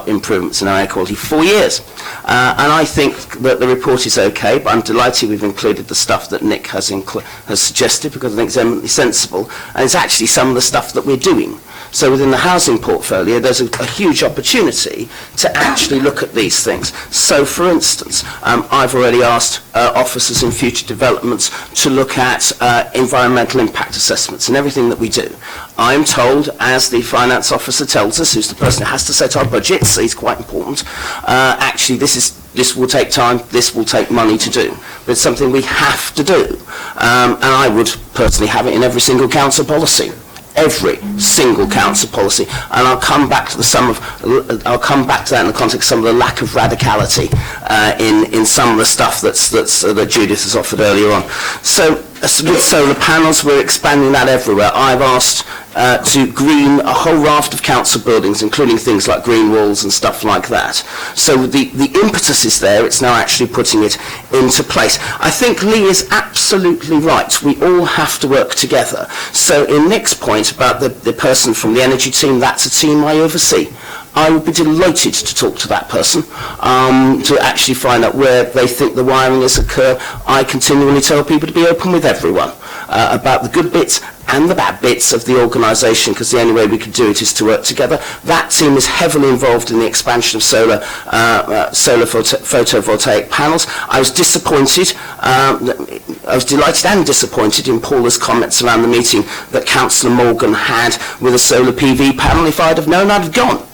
improvements in our air quality for 4 years. And I think that the report is okay, but I'm delighted we've included the stuff that Nick has suggested, because I think it's eminently sensible, and it's actually some of the stuff that we're doing. So within the housing portfolio, there's a huge opportunity to actually look at these things. So, for instance, I've already asked officers in future developments to look at environmental impact assessments and everything that we do. I'm told, as the finance officer tells us, who's the person who has to set our budgets, so he's quite important, actually this will take time, this will take money to do. But it's something we have to do. And I would personally have it in every single council policy. Every single council policy, and I'll come back to that in the context of some of the lack of radicality in some of the stuff that Judith has offered earlier on. So with solar panels, we're expanding that everywhere. I've asked to green a whole raft of council buildings, including things like green walls and stuff like that. So the impetus is there, it's now actually putting it into place. I think Lee is absolutely right. We all have to work together. So in Nick's point about the person from the energy team, that's a team I oversee. I would be delighted to talk to that person, to actually find out where they think the wiring has occurred. I continually tell people to be open with everyone about the good bits and the bad bits of the organisation, because the only way we can do it is to work together. That team is heavily involved in the expansion of solar photovoltaic panels. I was disappointed, I was delighted and disappointed in Paula's comments around the meeting that Councillor Morgan had with a solar PV panel. If I'd have known, I'd have gone.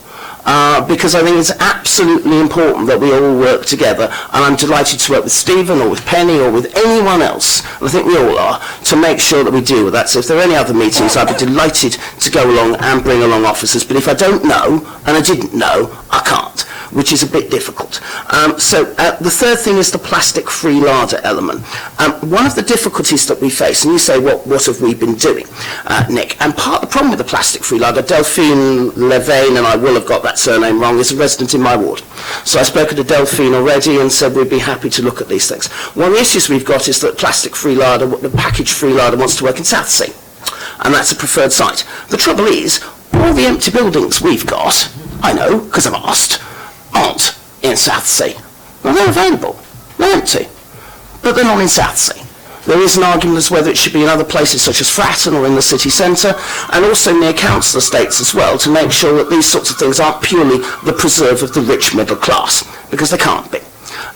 Because I think it's absolutely important that we all work together, and I'm delighted to work with Stephen or with Penny or with anyone else, and I think we all are, to make sure that we deal with that. So if there are any other meetings, I'd be delighted to go along and bring along officers, but if I don't know, and I didn't know, I can't, which is a bit difficult. The third thing is the plastic-free larder element. One of the difficulties that we face, and you say, what have we been doing, Nick? And part of the problem with the plastic-free larder, Delphine Levain, and I will have got that surname wrong, is a resident in my ward. So I've spoken to Delphine already and said we'd be happy to look at these things. One of the issues we've got is that plastic-free larder, the package-free larder, wants to work in Southsea, and that's a preferred site. The trouble is, all the empty buildings we've got, I know, because I've asked, aren't in Southsea. Well, they're available. They're empty. But they're not in Southsea. There is an argument as whether it should be in other places such as Fratton or in the city centre, and also near council estates as well, to make sure that these sorts of things aren't purely the preserve of the rich middle class, because they can't be.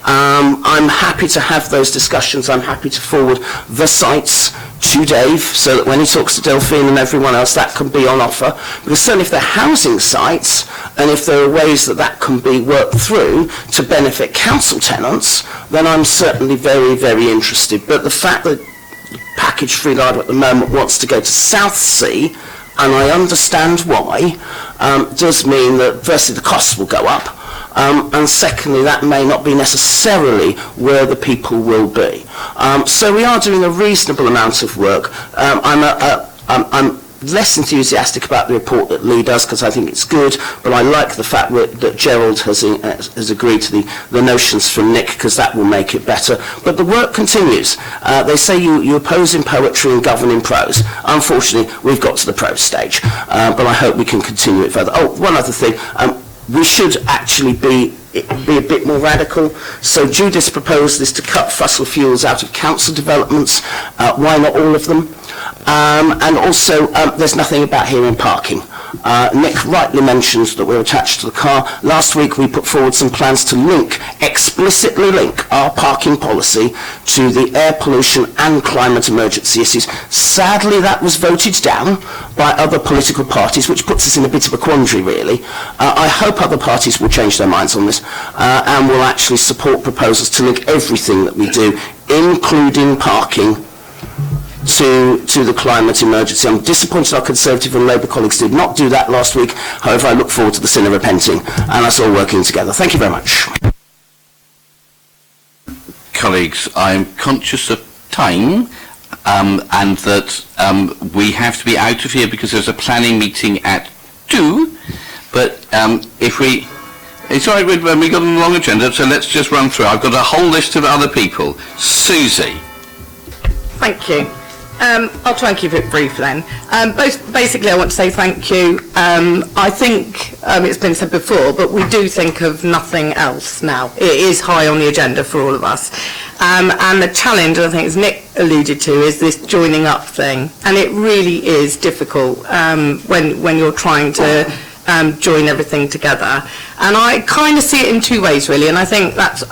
I'm happy to have those discussions. I'm happy to forward the sites to Dave, so that when he talks to Delphine and everyone else, that can be on offer. Because certainly if they're housing sites, and if there are ways that that can be worked through to benefit council tenants, then I'm certainly very, very interested. But the fact that package free larder at the moment wants to go to Southsea, and I understand why, does mean that firstly the costs will go up, and secondly that may not be necessarily where the people will be. So we are doing a reasonable amount of work. I'm less enthusiastic about the report that Lee does, because I think it's good, but I like the fact that Gerald has agreed to the notions from Nick, because that will make it better. But the work continues. They say you oppose in poetry and govern in prose. Unfortunately, we've got to the prose stage, but I hope we can continue it further. Oh, one other thing. We should actually be a bit more radical. So Judith's proposal is to cut fossil fuels out of council developments. Why not all of them? And also, there's nothing about here in parking. Nick rightly mentions that we're attached to the car. Last week we put forward some plans to explicitly link our parking policy to the air pollution and climate emergency issues. Sadly, that was voted down by other political parties, which puts us in a bit of a quandary, really. I hope other parties will change their minds on this and will actually support proposals to link everything that we do, including parking, to the climate emergency. I'm disappointed our Conservative and Labour colleagues did not do that last week. However, I look forward to the sin of repenting and us all working together. Thank you very much. colleagues, I'm conscious of time, and that we have to be out of here because there's a planning meeting at 2. But if we... It's all right, we've got a long agenda, so let's just run through. I've got a whole list of other people. Susie. Thank you. I'll try and keep it brief then. Basically, I want to say thank you. I think it's been said before, but we do think of nothing else now. It is high on the agenda for all of us. And the challenge, I think, as Nick alluded to, is this joining up thing. And it really is difficult when you're trying to join everything together. And I kind of see it in two ways, really, and I think that's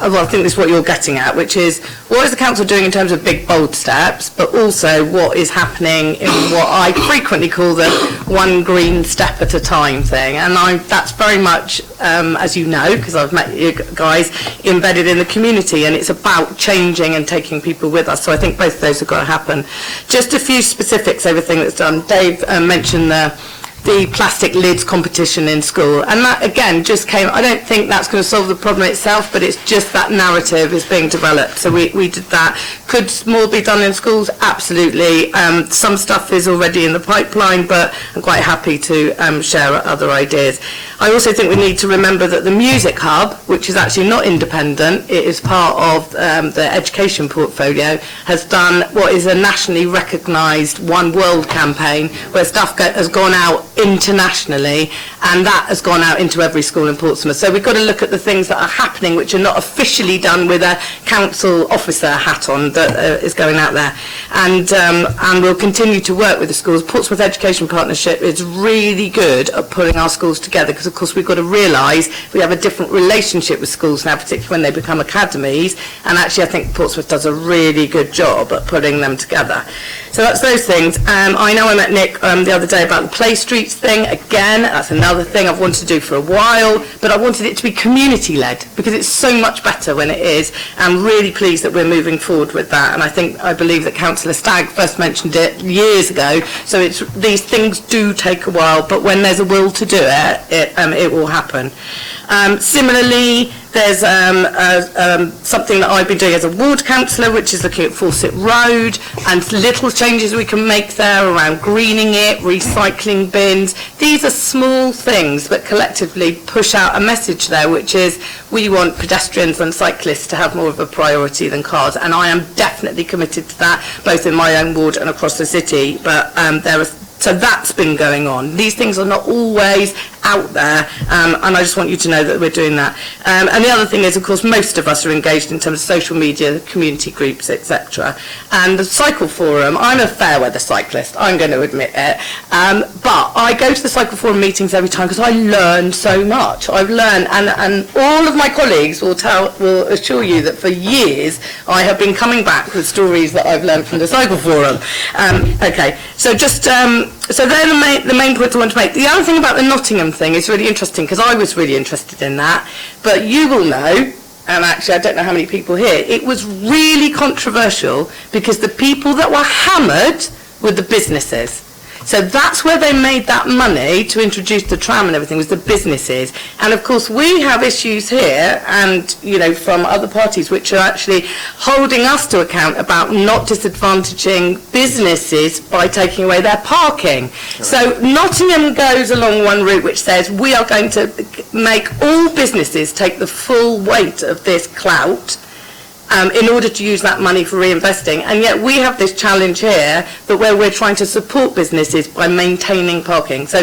what you're getting at, which is what is the council doing in terms of big, bold steps, but also what is happening in what I frequently call the one green step at a time thing. And that's very much, as you know, because I've met you guys, embedded in the community, and it's about changing and taking people with us. So I think both of those have got to happen. Just a few specifics, everything that's done. Dave mentioned the plastic lids competition in school, and that again just came. I don't think that's going to solve the problem itself, but it's just that narrative is being developed. So we did that. Could more be done in schools? Absolutely. Some stuff is already in the pipeline, but I'm quite happy to share other ideas. I also think we need to remember that the Music Hub, which is actually not independent, it is part of the education portfolio, has done what is a nationally recognised One World campaign, where stuff has gone out internationally, and that has gone out into every school in Portsmouth. So we've got to look at the things that are happening which are not officially done with a council officer hat on that is going out there. And we'll continue to work with the schools. Portsmouth Education Partnership is really good at pulling our schools together, because of course we've got to realise we have a different relationship with schools now, particularly when they become academies, and actually I think Portsmouth does a really good job at putting them together. So that's those things. I know I met Nick the other day about the Play Streets thing. Again, that's another thing I've wanted to do for a while, but I wanted it to be community-led, because it's so much better when it is. I'm really pleased that we're moving forward with that, and I believe that Councillor Stagg first mentioned it years ago. So these things do take a while, but when there's a will to do it, it will happen. Similarly, there's something that I've been doing as a ward councillor, which is looking at Fawcett Road, and little changes we can make there around greening it, recycling bins. These are small things that collectively push out a message there, which is we want pedestrians and cyclists to have more of a priority than cars, and I am definitely committed to that, both in my own ward and across the city. But so that's been going on. These things are not always out there, and I just want you to know that we're doing that. And the other thing is, of course, most of us are engaged in terms of social media, community groups, etc. And the Cycle Forum, I'm a fair weather cyclist, I'm going to admit it, but I go to the Cycle Forum meetings every time because I learn so much. I've learned, and all of my colleagues will assure you that for years I have been coming back with stories that I've learned from the Cycle Forum. Okay, so just so they're the main points I want to make. The other thing about the Nottingham thing is really interesting, because I was really interested in that, but you will know, and actually I don't know how many people here, it was really controversial because the people that were hammered were the businesses. So that's where they made that money to introduce the tram and everything, was the businesses. And of course we have issues here, and from other parties, which are actually holding us to account about not disadvantaging businesses by taking away their parking. Correct. So Nottingham goes along one route which says we are going to make all businesses take the full weight of this clout in order to use that money for reinvesting, and yet we have this challenge here that where we're trying to support businesses by maintaining parking. So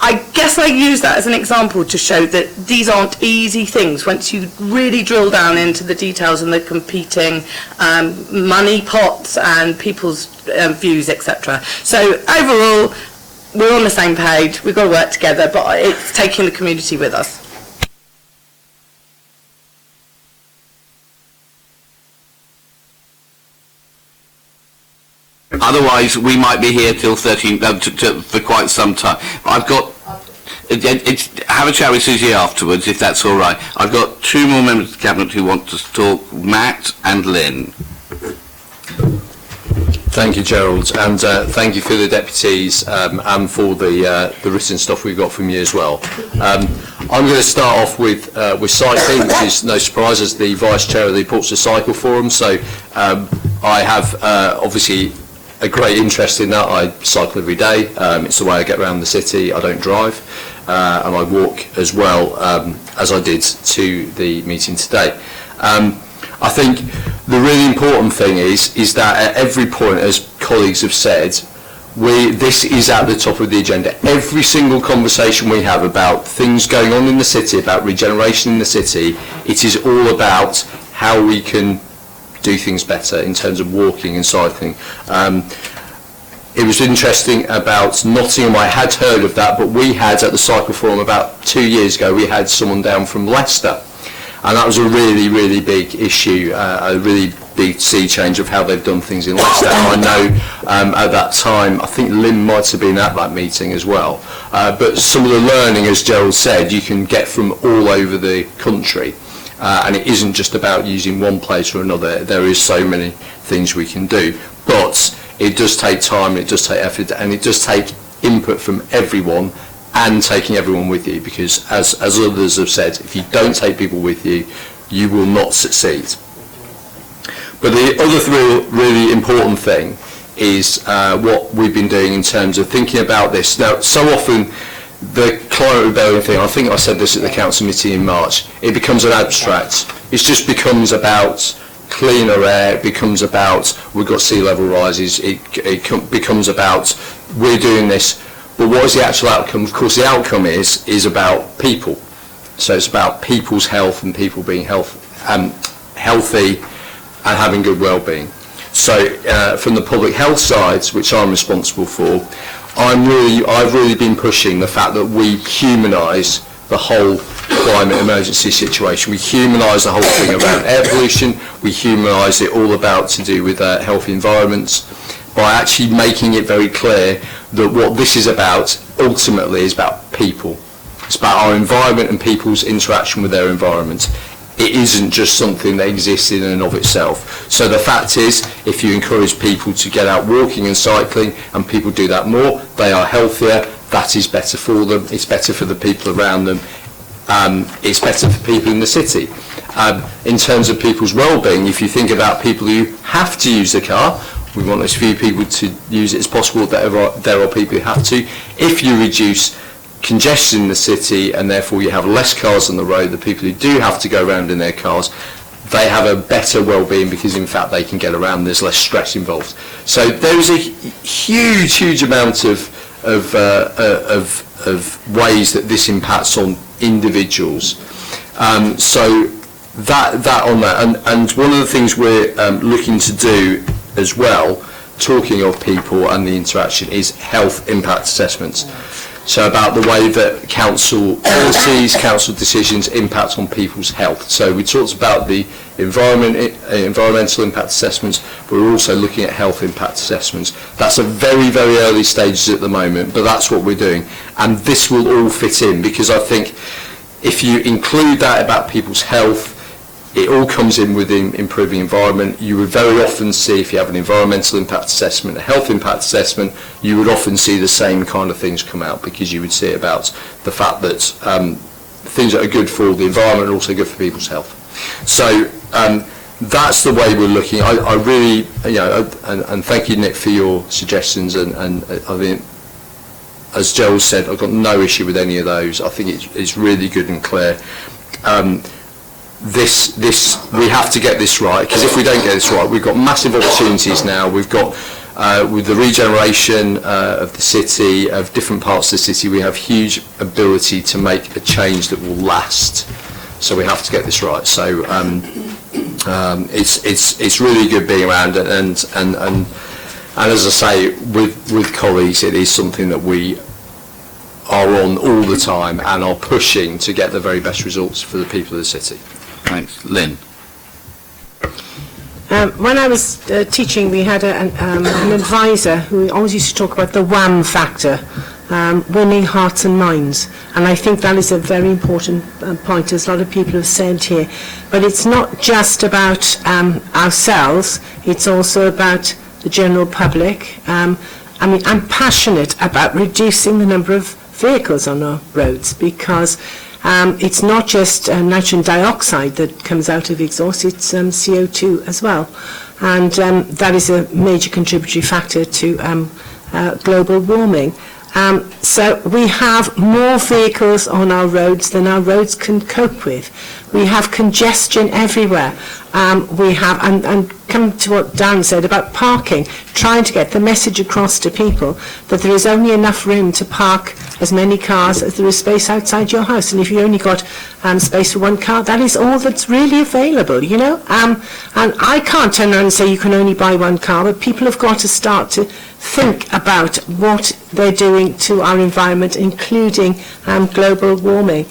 I guess I use that as an example to show that these aren't easy things once you really drill down into the details and the competing money pots and people's views, etc. So overall, we're on the same page, we've got to work together, but it's taking the community with us. Otherwise, we might be here till 13 for quite some time. I've got. Have a chat with Susie afterwards, if that's all right. I've got two more members of the Cabinet who want to talk, Matt and Lynn. Thank you, Gerald, and thank you for the deputies and for the written stuff we got from you as well. I'm going to start off with cycling, which is no surprise as the Vice Chair of the Portsmouth Cycle Forum. So I have obviously a great interest in that. I cycle every day. It's the way I get around the city. I don't drive. And I walk as well as I did to the meeting today. I think the really important thing is that at every point, as colleagues have said, this is at the top of the agenda. Every single conversation we have about things going on in the city, about regeneration in the city, it is all about how we can do things better in terms of walking and cycling. It was interesting about Nottingham. I had heard of that, but we had at the Cycle Forum about 2 years ago, we had someone down from Leicester. And that was a really, really big issue, a really big sea change of how they've done things in Leicester. I know at that time, I think Lynn might have been at that meeting as well. But some of the learning, as Gerald said, you can get from all over the country. And it isn't just about using one place or another. There is so many things we can do. But it does take time, it does take effort, and it does take input from everyone and taking everyone with you, because as others have said, if you don't take people with you, you will not succeed. But the other really important thing is what we've been doing in terms of thinking about this. Now, so often the climate rebellion thing, I think I said this at the council meeting in March, it becomes an abstract. It just becomes about cleaner air, it becomes about we've got sea level rises, it becomes about we're doing this. But what is the actual outcome? Of course, the outcome is about people. So it's about people's health and people being healthy and having good well-being. So from the public health side, which I'm responsible for, I've really been pushing the fact that we humanise the whole climate emergency situation. We humanise the whole thing around air pollution. We humanise it all about to do with healthy environments, by actually making it very clear that what this is about ultimately is about people. It's about our environment and people's interaction with their environment. It isn't just something that exists in and of itself. So the fact is, if you encourage people to get out walking and cycling, and people do that more, they are healthier, that is better for them, it's better for the people around them, it's better for people in the city. In terms of people's well-being, if you think about people who have to use the car, we want as few people to use it as possible. There are people who have to. If you reduce congestion in the city and therefore you have less cars on the road, the people who do have to go around in their cars, they have a better well-being because in fact they can get around, there's less stress involved. So there is a huge amount of ways that this impacts on individuals. So that on that, and one of the things we're looking to do as well, talking of people and the interaction, is health impact assessments. So about the way that council policies, council decisions impact on people's health. So we talked about the environmental impact assessments, but we're also looking at health impact assessments. That's at very early stages at the moment, but that's what we're doing. And this will all fit in, because I think if you include that about people's health, it all comes in with improving environment. You would very often see, if you have an environmental impact assessment, a health impact assessment, you would often see the same kind of things come out, because you would see about the fact that things that are good for the environment are also good for people's health. So that's the way we're looking. I really, and thank you, Nick, for your suggestions, and I think, as Joel said, I've got no issue with any of those. I think it's really good and clear. We have to get this right, because if we don't get this right, we've got massive opportunities now. We've got, with the regeneration of the city, of different parts of the city, we have huge ability to make a change that will last. So we have to get this right. So it's really good being around, and as I say, with colleagues, it is something that we are on all the time and are pushing to get the very best results for the people of the city. Thanks. Lynn. When I was teaching, we had an advisor who always used to talk about the WHAM factor, winning hearts and minds. And I think that is a very important point, as a lot of people have said here. But it's not just about ourselves, it's also about the general public. I'm passionate about reducing the number of vehicles on our roads, because it's not just nitrogen dioxide that comes out of exhaust, it's CO2 as well. And that is a major contributory factor to global warming. So we have more vehicles on our roads than our roads can cope with. We have congestion everywhere. We have, and come to what Dan said about parking, trying to get the message across to people that there is only enough room to park as many cars as there is space outside your house. And if you only got space for one car, that is all that's really available, you know. And I can't turn around and say you can only buy one car, but people have got to start to think about what they're doing to our environment, including global warming.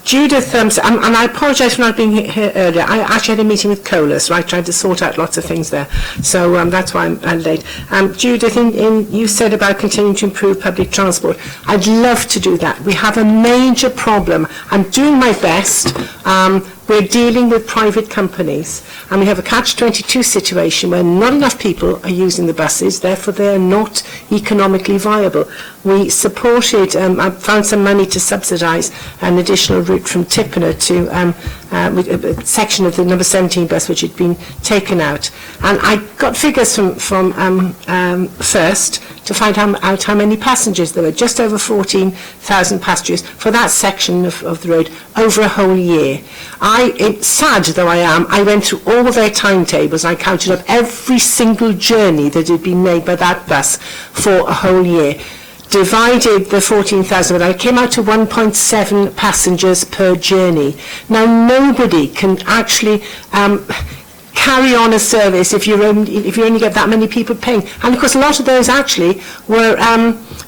Judith, and I apologise for not being here earlier. I actually had a meeting with COLAS, right, trying to sort out lots of things there. So that's why I'm late. Judith, you said about continuing to improve public transport. I'd love to do that. We have a major problem. I'm doing my best. We're dealing with private companies, and we have a catch-22 situation where not enough people are using the buses, therefore they are not economically viable. We supported, I found some money to subsidise an additional route from Tippener to a section of the number 17 bus which had been taken out. And I got figures from First to find out how many passengers there were, just over 14,000 passengers for that section of the road over a whole year. Sad though I am, I went through all their timetables. I counted up every single journey that had been made by that bus for a whole year. Divided the 14,000, I came out to 1.7 passengers per journey. Now nobody can actually carry on a service if you only get that many people paying. And of course a lot of those actually were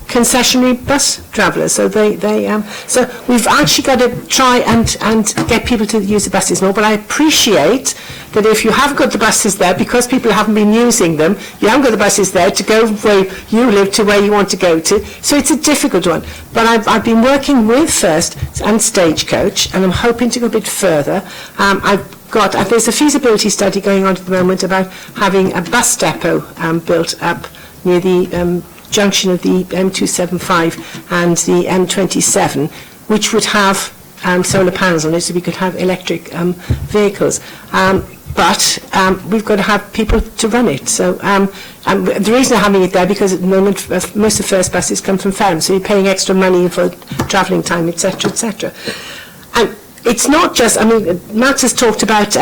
concessionary bus travellers. So so we've actually got to try and get people to use the buses more. But I appreciate that if you have got the buses there, because people haven't been using them, you haven't got the buses there to go where you live to where you want to go to. So it's a difficult one. But I've been working with First and Stagecoach, and I'm hoping to go a bit further. There's a feasibility study going on at the moment about having a bus depot built up near the junction of the M275 and the M27, which would have solar panels on it, so we could have electric vehicles. But we've got to have people to run it. So the reason I'm having it there, because at the moment most of the First buses come from Fareham, so you're paying extra money for travelling time, etc., etc. And it's not just, Matt has talked about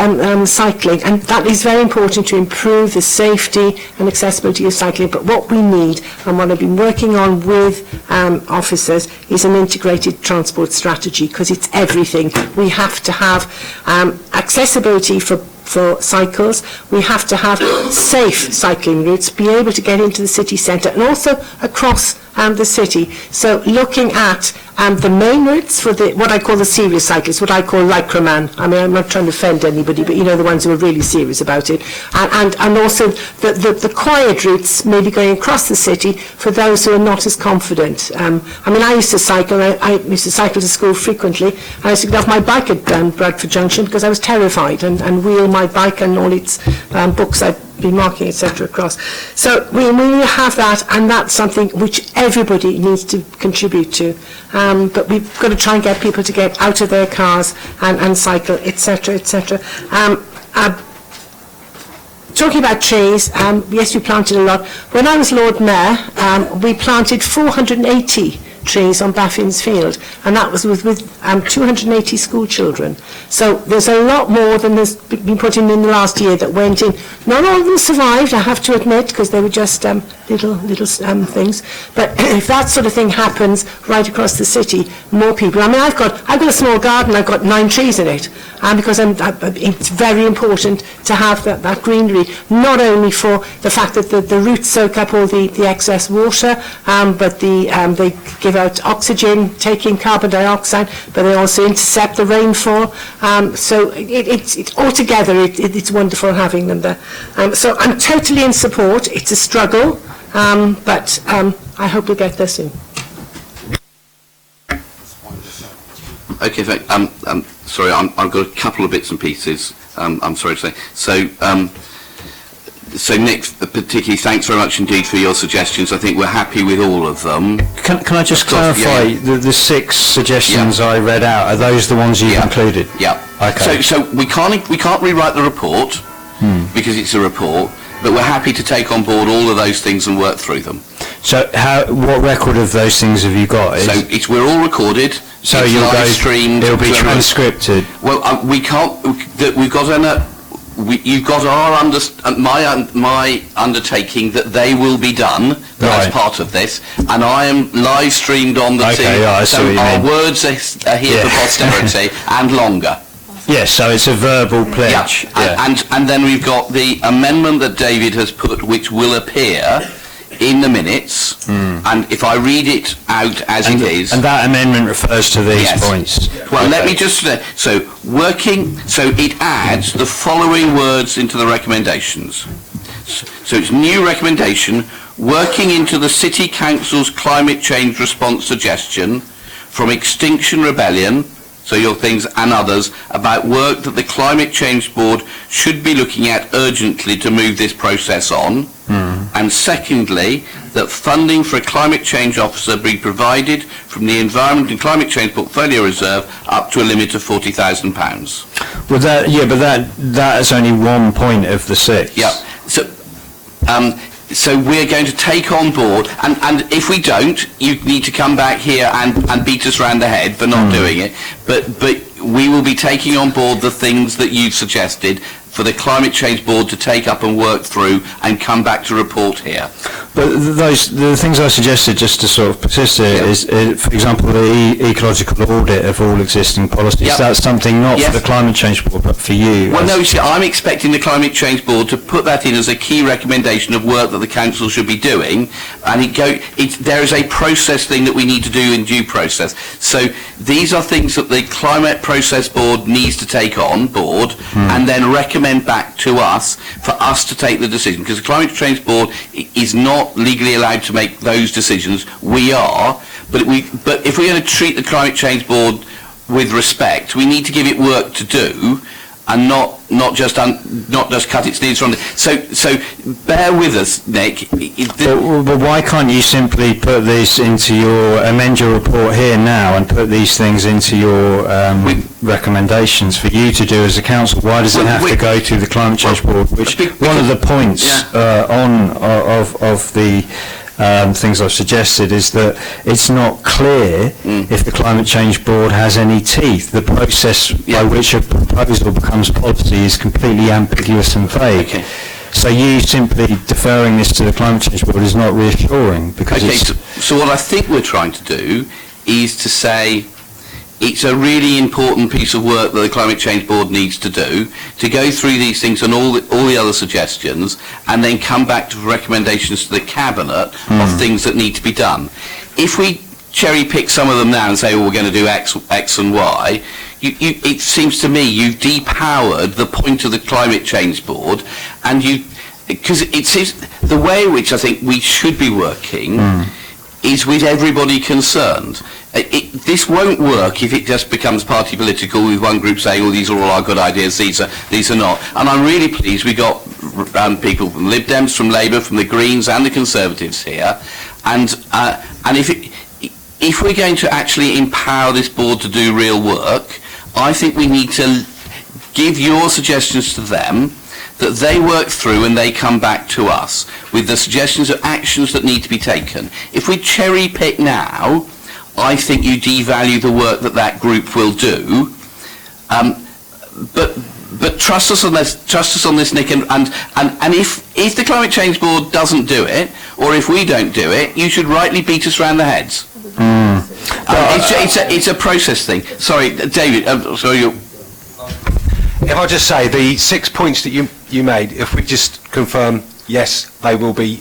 cycling, and that is very important to improve the safety and accessibility of cycling. But what we need, and what I've been working on with officers, is an integrated transport strategy, because it's everything. We have to have accessibility for cycles, we have to have safe cycling routes, be able to get into the city centre and also across the city. So looking at the main routes for what I call the serious cyclists, what I call lycraman. I'm not trying to offend anybody, but you know, the ones who are really serious about it. And also the quiet routes, maybe going across the city for those who are not as confident. I used to cycle, I used to cycle to school frequently, and I used to get off my bike at Bradford Junction because I was terrified, and wheel my bike and all its books I'd be marking, etc. across. So we have that, and that's something which everybody needs to contribute to. But we've got to try and get people to get out of their cars and cycle, etc., etc. Talking about trees, yes, we planted a lot. When I was Lord Mayor, we planted 480 trees on Baffin's Field, and that was with 280 school children. So there's a lot more than there's been put in the last year that went in. Not all of them survived, I have to admit, because they were just little things. But if that sort of thing happens right across the city, more people. I've got a small garden. I've got 9 trees in it, because it's very important to have that greenery. Not only for the fact that the roots soak up all the excess water, but they give out oxygen, taking carbon dioxide, but they also intercept the rainfall. So it's altogether it's wonderful having them there. So I'm totally in support. It's a struggle, but I hope we'll get there soon. Okay, sorry, I've got a couple of bits and pieces. I'm sorry to say. So So Nick, particularly, thanks very much indeed for your suggestions. I think we're happy with all of them. Can I just Of course, clarify, yeah. the 6 suggestions I read out, are those the ones you've included? Yeah. Okay. So we can't rewrite the report because it's a report, but we're happy to take on board all of those things and work through them. So what record of those things have you got? So we're all recorded. So it's you'll live go, streamed. it'll be transcripted. Well, we can't. We've got you've got my undertaking that they will be done as part of this, and I am live streamed on the Okay, yeah, I see so what you our mean. words are here for posterity and longer. Yes, so it's a verbal pledge. Yeah. And then we've got the amendment that David has put, which will appear in the minutes, and if I read it out as it is... And that amendment refers to these points? Well, let me just... So it adds the following words into the recommendations. So it's new recommendation, working into the City Council's climate change response suggestion from Extinction Rebellion, so your things and others, about work that the Climate Change Board should be looking at urgently to move this process on. And secondly, that funding for a climate change officer be provided from the Environment and Climate Change Portfolio Reserve up to a limit of £40,000. Well, that is only one point of the 6. Yeah. So we're going to take on board, and if we don't, you need to come back here and beat us round the head for not doing it. But we will be taking on board the things that you've suggested for the Climate Change Board to take up and work through and come back to report here. But the things I suggested, just to sort of persist here, is, for example, the ecological audit of all existing policies. Yep. That's something not for the Climate Change Board, but for you. Well, no, you see, I'm expecting the Climate Change Board to put that in as a key recommendation of work that the council should be doing, and there is a process thing that we need to do in due process. So these are things that the Climate Process Board needs to take on board and then recommend back to us for us to take the decision, because the Climate Change Board is not legally allowed to make those decisions. We are, but if we're going to treat the Climate Change Board with respect, we need to give it work to do and not just cut its knees from it. So bear with us, Nick. But why can't you simply put this into amend your report here now and put these things into your recommendations for you to do as a council? Why does it have to go to the Climate Change Board? Which one of the points of the things I've suggested is that it's not clear if the Climate Change Board has any teeth. The process by which a proposal becomes policy is completely ambiguous and vague. Okay. So you simply deferring this to the Climate Change Board is not reassuring, because so what I think we're trying to do is to say it's a really important piece of work that the Climate Change Board needs to do, to go through these things and all the other suggestions, and then come back to recommendations to the Cabinet of things that need to be done. If we cherry pick some of them now and say, well, we're going to do X and Y, it seems to me you've depowered the point of the Climate Change Board, and because it seems the way in which I think we should be working is with everybody concerned. This won't work if it just becomes party political, with one group saying, "Oh, these are all our good ideas. These are not." And I'm really pleased we got people from Lib Dems, from Labour, from the Greens, and the Conservatives here. And if we're going to actually empower this board to do real work, I think we need to give your suggestions to them, that they work through and they come back to us with the suggestions of actions that need to be taken. If we cherry pick now, I think you devalue the work that group will do. But trust us on this, Nick, and if the Climate Change Board doesn't do it, or if we don't do it, you should rightly beat us round the heads. It's a process thing. Sorry, David. If I just say, the 6 points that you made, if we just confirm, yes, they will be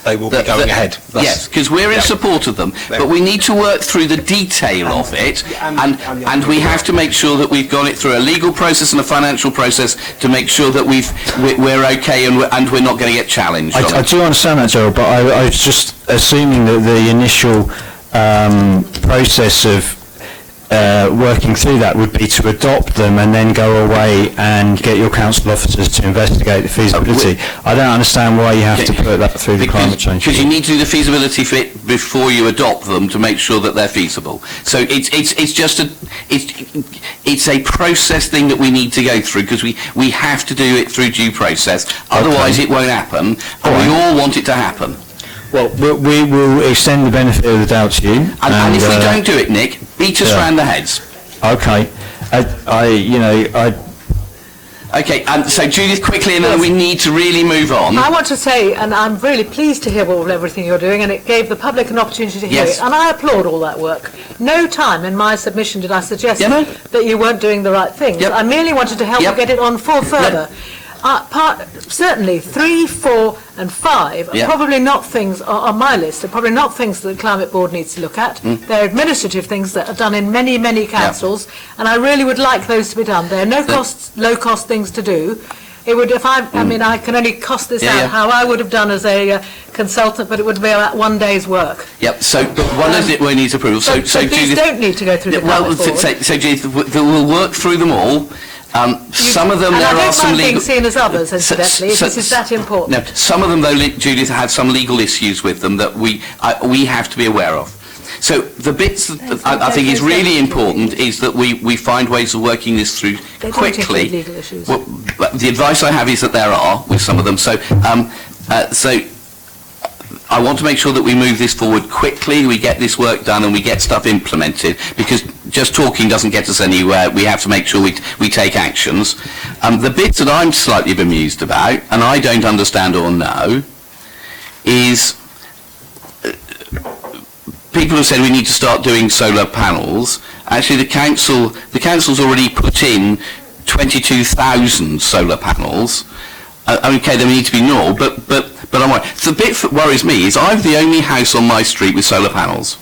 going ahead. Yes, because we're in support of them, but we need to work through the detail of it, and we have to make sure that we've got it through a legal process and a financial process to make sure that we're okay and we're not going to get challenged. I do understand that, Gerald, but I was just assuming that the initial process of working through that would be to adopt them and then go away and get your council officers to investigate the feasibility. I don't understand why you have to put that through the climate change. Because you need to do the feasibility fit before you adopt them to make sure that they're feasible. So it's just it's a process thing that we need to go through, because we have to do it through due process. Otherwise, it won't happen, and we all want it to happen. Well, we will extend the benefit of the doubt to you. And if we don't do it, Nick, beat us round the heads. Okay. Okay, and so Judith, quickly, and then we need to really move on. I want to say, and I'm really pleased to hear everything you're doing, and it gave the public an opportunity to hear it, and I applaud all that work. No time in my submission did I suggest that you weren't doing the right things. I merely wanted to help you get it on further. Certainly 3, 4 and 5 are probably not things on my list. They're probably not things that the Climate Board needs to look at. They're administrative things that are done in many, many councils, and I really would like those to be done. They're low-cost things to do. It would, I mean, I can only cost this out how I would have done as a consultant, but it would be about one day's work. Yep. So, one is it we need approval. So these Judith, don't need to go through the Climate Board. So Judith, we'll work through them all. Some of them there are some legal. Being seen as others, incidentally. This is that important. No, some of them though, Judith, have some legal issues with them that we have to be aware of. So the bits that I think is really important is that we find ways of working this through quickly. Legal issues. Well, the advice I have is that there are with some of them. So I want to make sure that we move this forward quickly, we get this work done and we get stuff implemented, because just talking doesn't get us anywhere. We have to make sure we take actions. The bits that I'm slightly bemused about, and I don't understand or know, is people have said we need to start doing solar panels. Actually, the council's already put in 22,000 solar panels. Okay, there need to be more, but I'm worried. The bit that worries me is I'm the only house on my street with solar panels.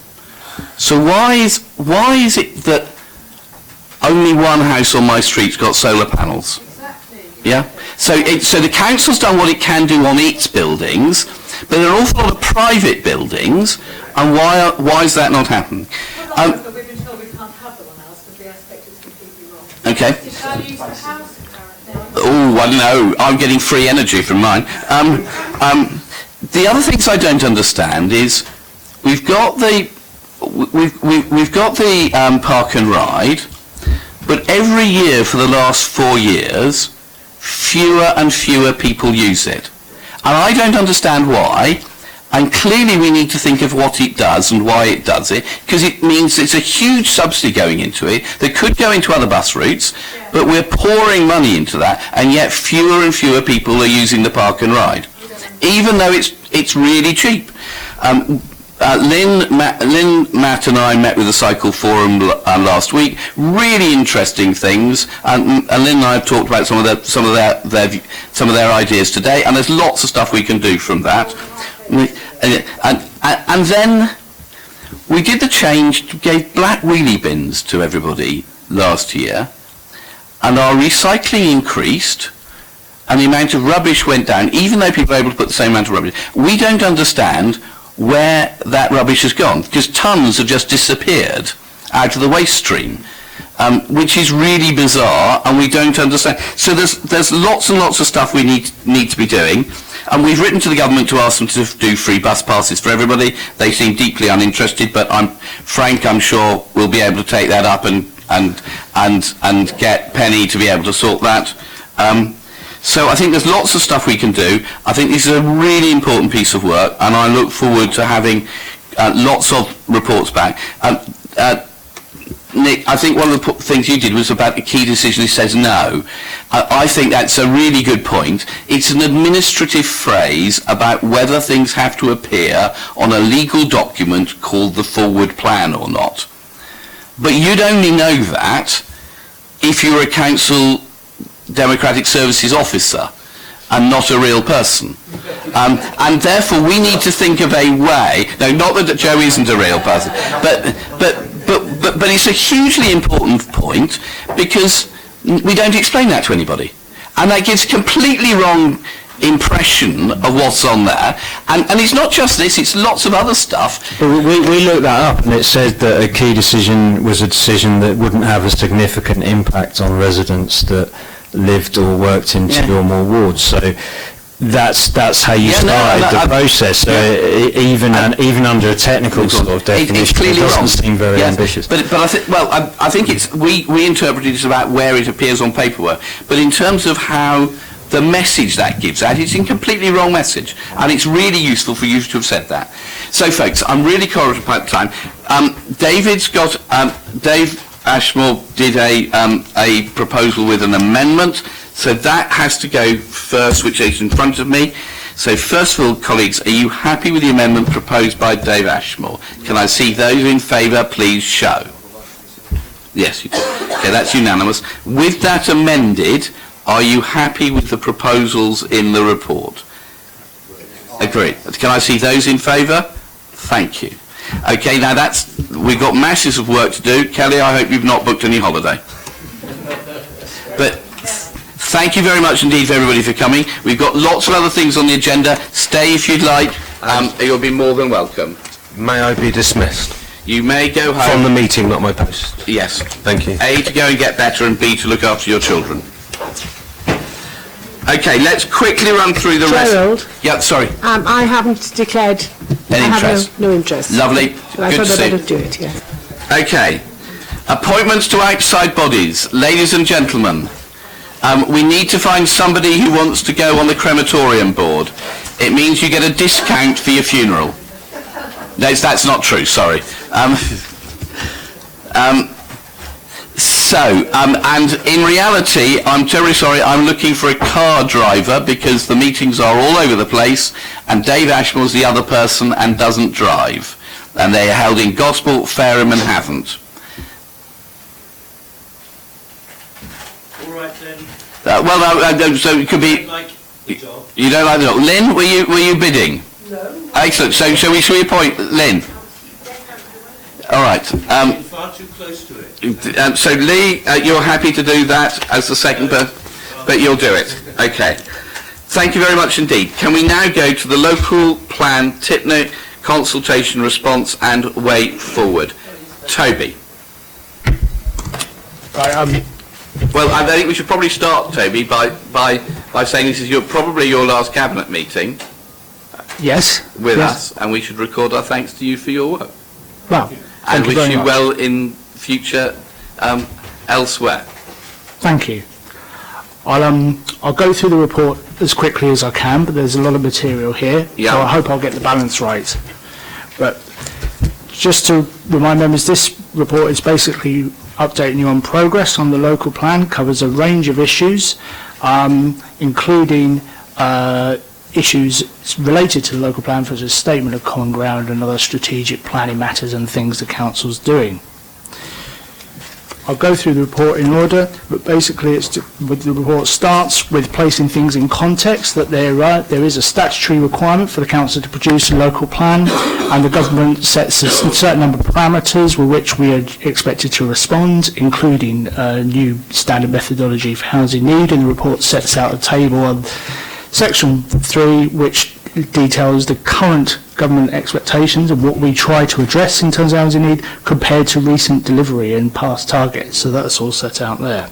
So why is it that only one house on my street's got solar panels? Exactly. Yeah. So the council's done what it can do on its buildings, but there are an awful lot of private buildings, and why is that not happening? But we've been told we can't have them on ours because the aspect is completely wrong. Okay. Oh, I don't know. I'm getting free energy from mine. The other things I don't understand is we've got the park and ride, but every year for the last 4 years, fewer and fewer people use it, and I don't understand why. And clearly we need to think of what it does and why it does it, because it means it's a huge subsidy going into it that could go into other bus routes, but we're pouring money into that, and yet fewer and fewer people are using the park and ride, even though it's really cheap. Lynn, Matt and I met with the Cycle Forum last week. Really interesting things, and Lynn and I have talked about some of their ideas today, and there's lots of stuff we can do from that. And then we did the change, gave black wheelie bins to everybody last year, and our recycling increased, and the amount of rubbish went down, even though people were able to put the same amount of rubbish. We don't understand where that rubbish has gone, because tons have just disappeared out of the waste stream, which is really bizarre, and we don't understand. So there's lots and lots of stuff we need to be doing. And we've written to the government to ask them to do free bus passes for everybody. They seem deeply uninterested, but I'm sure we'll be able to take that up and get Penny to be able to sort that. So I think there's lots of stuff we can do. I think this is a really important piece of work, and I look forward to having lots of reports back. Nick, I think one of the things you did was about the key decision that says no. I think that's a really good point. It's an administrative phrase about whether things have to appear on a legal document called the forward plan or not. But you'd only know that if you're a council democratic services officer and not a real person. And therefore we need to think of a way, no, not that Joe isn't a real person, but it's a hugely important point, because we don't explain that to anybody. And that gives completely wrong impression of what's on there. And it's not just this, it's lots of other stuff. But we looked that up and it said that a key decision was a decision that wouldn't have a significant impact on residents that lived or worked in two or more wards. So that's how you started the process. So even under a technical sort of definition, it doesn't seem very ambitious. But I think it's we interpreted it about where it appears on paperwork. But in terms of how the message that gives out, it's a completely wrong message, and it's really useful for you to have said that. So, folks, I'm really conscious about time. David's got Dave Ashmore did a proposal with an amendment, so that has to go first, which is in front of me. So first of all, colleagues, are you happy with the amendment proposed by Dave Ashmore? Can I see those in favour, please show? Yes, you do. Okay, that's unanimous. With that amended, are you happy with the proposals in the report? Agreed. Can I see those in favour? Thank you. Okay, now we've got masses of work to do. Kelly, I hope you've not booked any holiday. But thank you very much indeed for everybody for coming. We've got lots of other things on the agenda. Stay if you'd like. You'll be more than welcome. May I be dismissed? You may go home. From the meeting, not my post. Yes. Thank you. A, to go and get better, and B, to look after your children. Okay, let's quickly run through the rest. Gerald? Yeah, sorry. I haven't declared... Any interest? I have no interest. Lovely. But I Good to thought I'd see. better do it, yeah. Okay. Appointments to outside bodies. Ladies and gentlemen, we need to find somebody who wants to go on the crematorium board. It means you get a discount for your funeral. No, that's not true, sorry. And in reality, I'm terribly sorry, I'm looking for a car driver because the meetings are all over the place and Dave Ashmore's the other person and doesn't drive. And they are held in Gosport, Fareham and Havant. All right then. So it could be... You don't like the job. Lynn, were you bidding? No. Excellent. So shall we appoint Lynn? All right. Far too close to it. So Lee, you're happy to do that as the second person, but you'll do it. Okay. Thank you very much indeed. Can we now go to the local plan Tipner consultation response and way forward? Toby. Right, well, I think we should probably start, Toby, by saying this is probably your last cabinet meeting. Yes. With us, and we should record our thanks to you for your work. Well, and wish very you much. well in future elsewhere. Thank you. I'll go through the report as quickly as I can, but there's a lot of material here, so I hope I'll get the balance right. But just to remind members, this report is basically updating you on progress on the local plan, covers a range of issues, including issues related to the local plan, such as statement of common ground and other strategic planning matters and things the council's doing. I'll go through the report in order, but basically the report starts with placing things in context, that there is a statutory requirement for the council to produce a local plan, and the government sets a certain number of parameters with which we are expected to respond, including a new standard methodology for housing need, and the report sets out a table on Section 3, which details the current government expectations and what we try to address in terms of housing need compared to recent delivery and past targets. So that's all set out there.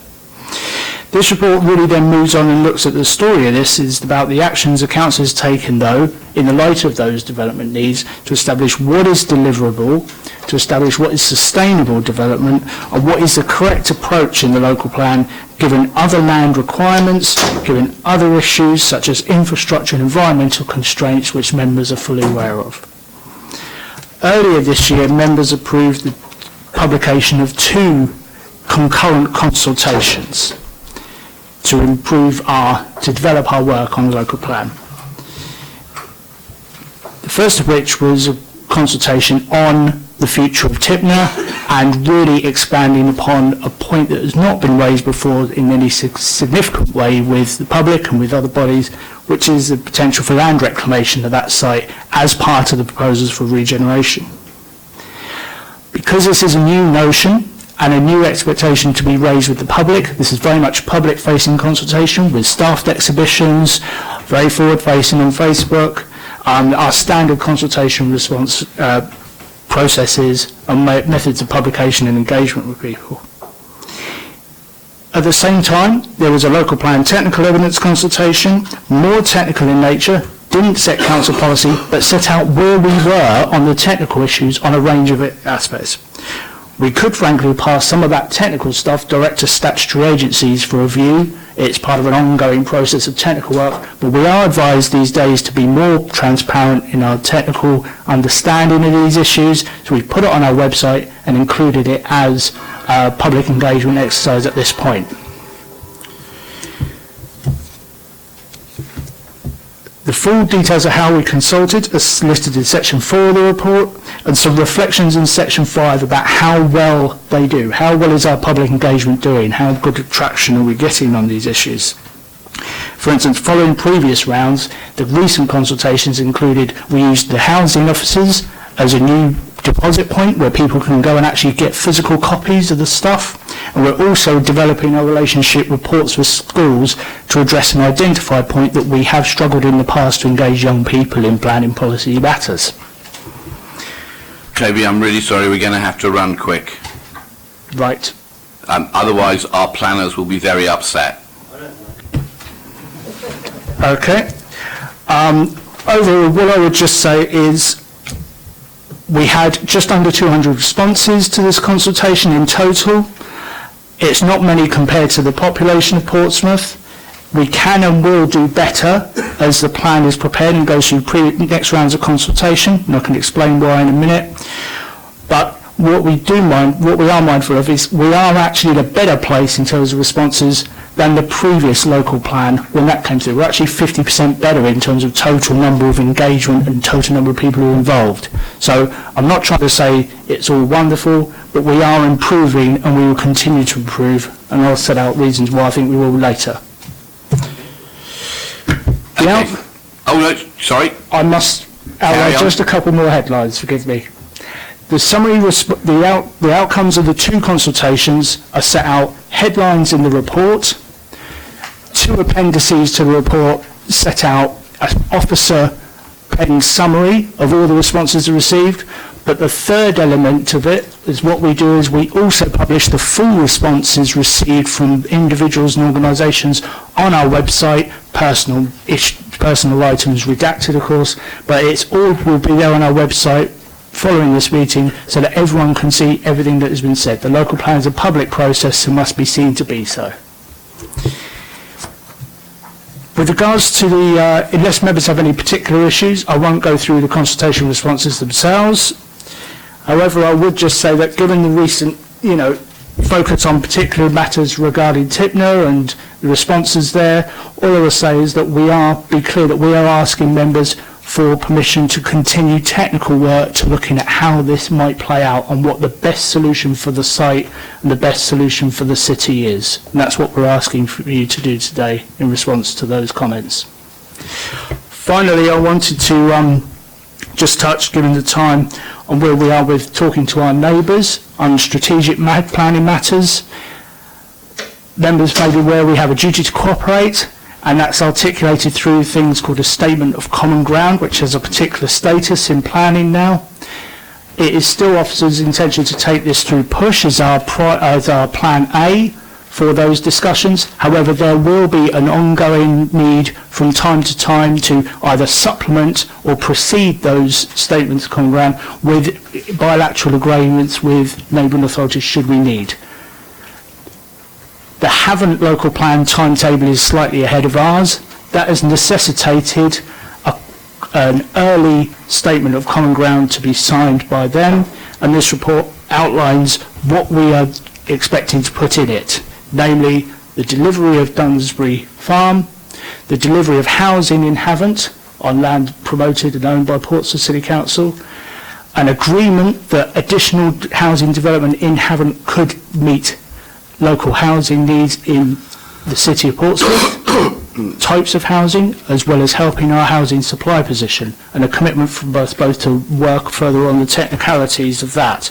This report really then moves on and looks at the story of this, is about the actions the council has taken, though, in the light of those development needs, to establish what is deliverable, to establish what is sustainable development, and what is the correct approach in the local plan, given other land requirements, given other issues such as infrastructure and environmental constraints, which members are fully aware of. Earlier this year, members approved the publication of 2 concurrent consultations to develop our work on the local plan. The first of which was a consultation on the future of Tipner, and really expanding upon a point that has not been raised before in any significant way with the public and with other bodies, which is the potential for land reclamation of that site as part of the proposals for regeneration. Because this is a new notion and a new expectation to be raised with the public, this is very much public-facing consultation with staffed exhibitions, very forward-facing on Facebook. Our standard consultation response processes and methods of publication and engagement with people. At the same time, there was a local plan technical evidence consultation, more technical in nature, didn't set council policy, but set out where we were on the technical issues on a range of aspects. We could frankly pass some of that technical stuff direct to statutory agencies for review. It's part of an ongoing process of technical work, but we are advised these days to be more transparent in our technical understanding of these issues, so we put it on our website and included it as a public engagement exercise at this point. The full details of how we consulted are listed in section 4 of the report, and some reflections in section 5 about how well they do. How well is our public engagement doing? How good traction are we getting on these issues? For instance, following previous rounds, the recent consultations included, we used the housing officers as a new deposit point where people can go and actually get physical copies of the stuff. And we're also developing our relationship reports with schools to address an identified point that we have struggled in the past to engage young people in planning policy matters. Toby, I'm really sorry, we're going to have to run quick. Right. Otherwise, our planners will be very upset. Okay. Overall, what I would just say is we had just under 200 responses to this consultation in total. It's not many compared to the population of Portsmouth. We can and will do better as the plan is prepared and goes through next rounds of consultation, and I can explain why in a minute. But what we are mindful of is we are actually in a better place in terms of responses than the previous local plan when that came through. We're actually 50% better in terms of total number of engagement and total number of people who are involved. So I'm not trying to say it's all wonderful, but we are improving and we will continue to improve, and I'll set out reasons why I think we will later. Okay. Oh no, sorry. I must outline just a couple more headlines, forgive me. The summary, the outcomes of the two consultations are set out headlines in the report. Two appendices to the report set out an officer penned summary of all the responses received. But the third element of it is what we do is we also publish the full responses received from individuals and organisations on our website, personal items redacted of course, but it's all will be there on our website following this meeting so that everyone can see everything that has been said. The local plan is a public process and must be seen to be so. With regards to the, unless members have any particular issues, I won't go through the consultation responses themselves. However, I would just say that given the recent, focus on particular matters regarding Tipner and the responses there, all I will say is that be clear that we are asking members for permission to continue technical work to looking at how this might play out and what the best solution for the site and the best solution for the city is. And that's what we're asking for you to do today in response to those comments. Finally, I wanted to just touch, given the time, on where we are with talking to our neighbours on strategic planning matters. Members may be aware we have a duty to cooperate, and that's articulated through things called a statement of common ground, which has a particular status in planning now. It is still officers' intention to take this through push as our plan A for those discussions. However, there will be an ongoing need from time to time to either supplement or precede those statements of common ground with bilateral agreements with neighbouring authorities should we need. The Havant local plan timetable is slightly ahead of ours. That has necessitated an early statement of common ground to be signed by them, and this report outlines what we are expecting to put in it, namely the delivery of Dunsbury Farm, the delivery of housing in Havant on land promoted and owned by Portsmouth City Council, an agreement that additional housing development in Havant could meet local housing needs in the city of Portsmouth, types of housing, as well as helping our housing supply position, and a commitment from both to work further on the technicalities of that.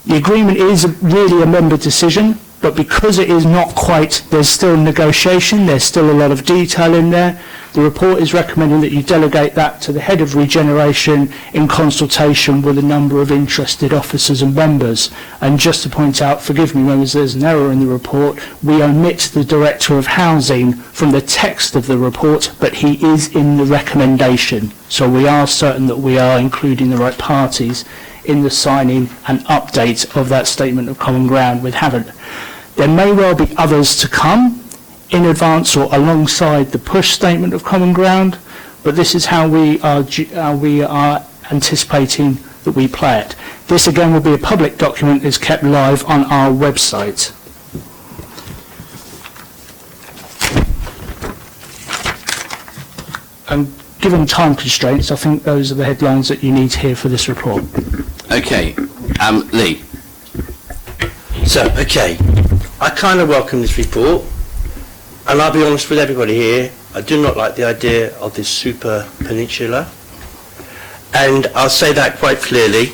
The agreement is really a member decision, but because it is not quite, there's still negotiation, there's still a lot of detail in there. The report is recommending that you delegate that to the head of regeneration in consultation with a number of interested officers and members. And just to point out, forgive me members, there's an error in the report. We omit the Director of Housing from the text of the report, but he is in the recommendation. So we are certain that we are including the right parties in the signing and update of that Statement of Common Ground with Havant. There may well be others to come in advance or alongside the push Statement of Common Ground, but this is how we are anticipating that we play it. This again will be a public document, is kept live on our website. And given time constraints, I think those are the headlines that you need to hear for this report. Okay, Lee. So, okay, I kind of welcome this report, and I'll be honest with everybody here, I do not like the idea of this super peninsula, and I'll say that quite clearly,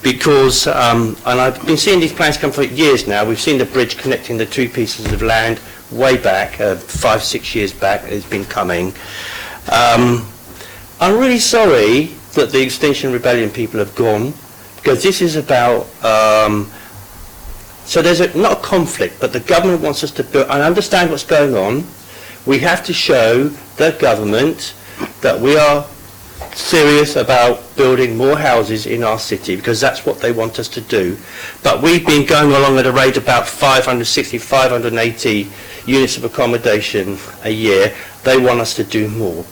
because, and I've been seeing these plans come for years now. We've seen the bridge connecting the two pieces of land way back, 5-6 years back, it's been coming. I'm really sorry that the Extinction Rebellion people have gone, because this is about, so there's not a conflict, but the government wants us to build, and I understand what's going on. We have to show the government that we are serious about building more houses in our city, because that's what they want us to do. But we've been going along at a rate of about 560, 580 units of accommodation a year. They want us to do more.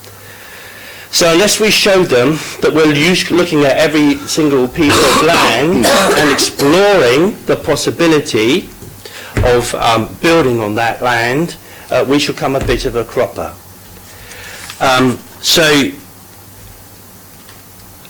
So unless we show them that we're looking at every single piece of land and exploring the possibility of building on that land, we shall come a bit of a cropper.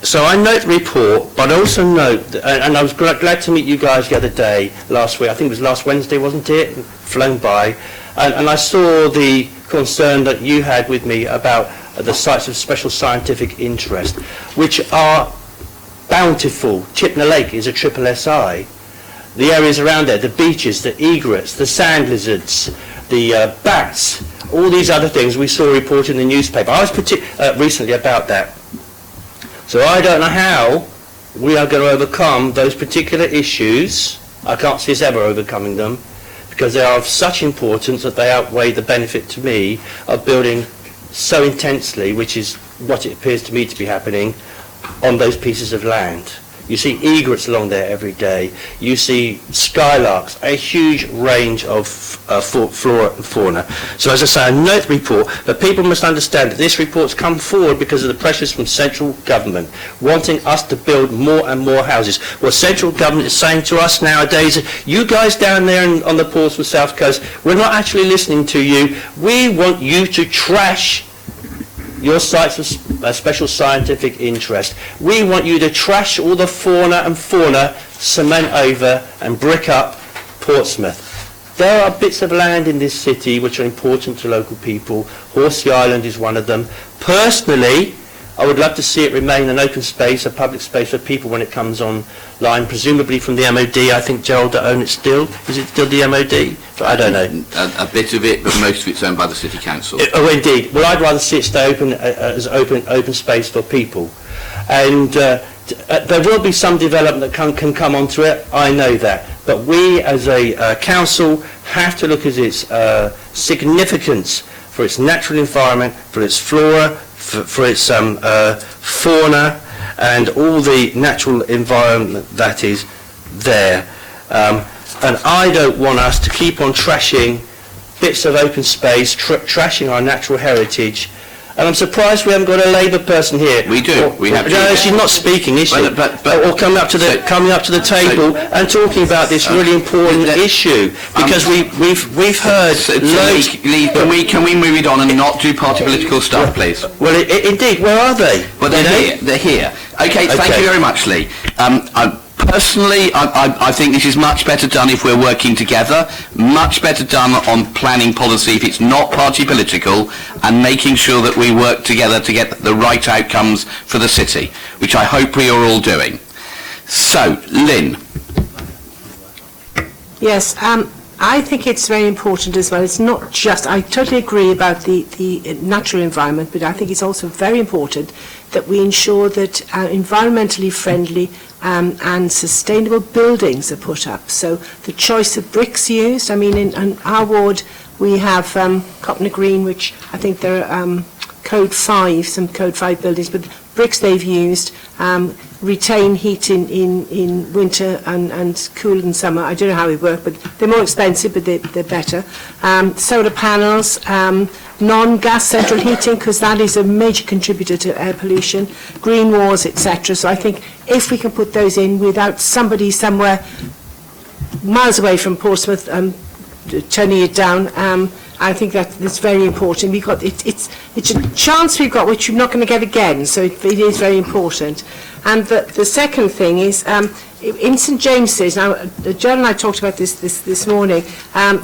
So I note the report, but I also note, and I was glad to meet you guys the other day, last week, I think it was last Wednesday, wasn't it? Flown by. And I saw the concern that you had with me about the sites of special scientific interest, which are bountiful. Chipna Lake is a triple SI. The areas around there, the beaches, the egrets, the sand lizards, the bats, all these other things we saw reported in the newspaper. I was recently about that. So I don't know how we are going to overcome those particular issues. I can't see us ever overcoming them, because they are of such importance that they outweigh the benefit to me of building so intensely, which is what it appears to me to be happening on those pieces of land. You see egrets along there every day. You see skylarks, a huge range of flora and fauna. So as I say, I note the report, but people must understand that this report's come forward because of the pressures from central government, wanting us to build more and more houses. What central government is saying to us nowadays, you guys down there on the Portsmouth South Coast, we're not actually listening to you. We want you to trash your sites of special scientific interest. We want you to trash all the fauna and cement over and brick up Portsmouth. There are bits of land in this city which are important to local people. Horsey Island is one of them. Personally, I would love to see it remain an open space, a public space for people when it comes online, presumably from the MOD. I think Gerald own it still. Is it still the MOD? I don't know. A bit of it, but most of it's owned by the City Council. Oh, indeed. Well, I'd rather see it stay open as open space for people. And there will be some development that can come onto it, I know that. But we, as a council, have to look at its significance for its natural environment, for its flora, for its fauna, and all the natural environment that is there. And I don't want us to keep on trashing bits of open space, trashing our natural heritage. And I'm surprised we haven't got a Labour person here. We do. We have. No, she's not speaking, is she? But or coming up to the table and talking about this really important issue, because we've heard. Lee, can we move it on and not do party political stuff, please? Well, indeed. Where are they? Well, they're here. Okay, thank you very much, Lee. Personally, I think this is much better done if we're working together, much better done on planning policy if it's not party political, and making sure that we work together to get the right outcomes for the city, which I hope we are all doing. So, Lynn. Yes, I think it's very important as well. It's not just, I totally agree about the natural environment, but I think it's also very important that we ensure that environmentally friendly and sustainable buildings are put up. So the choice of bricks used, I mean, in our ward we have Copner Green, which I think there are Code 5, some Code 5 buildings, but bricks they've used retain heat in winter and cool in summer. I don't know how they work, but they're more expensive, but they're better. Solar panels, non-gas central heating, because that is a major contributor to air pollution, green walls, etc. So I think if we can put those in without somebody somewhere miles away from Portsmouth turning it down, I think that's very important. We've got it's a chance we've got which we're not going to get again, so it is very important. And the second thing is in St James's. Now, Joan and I talked about this morning.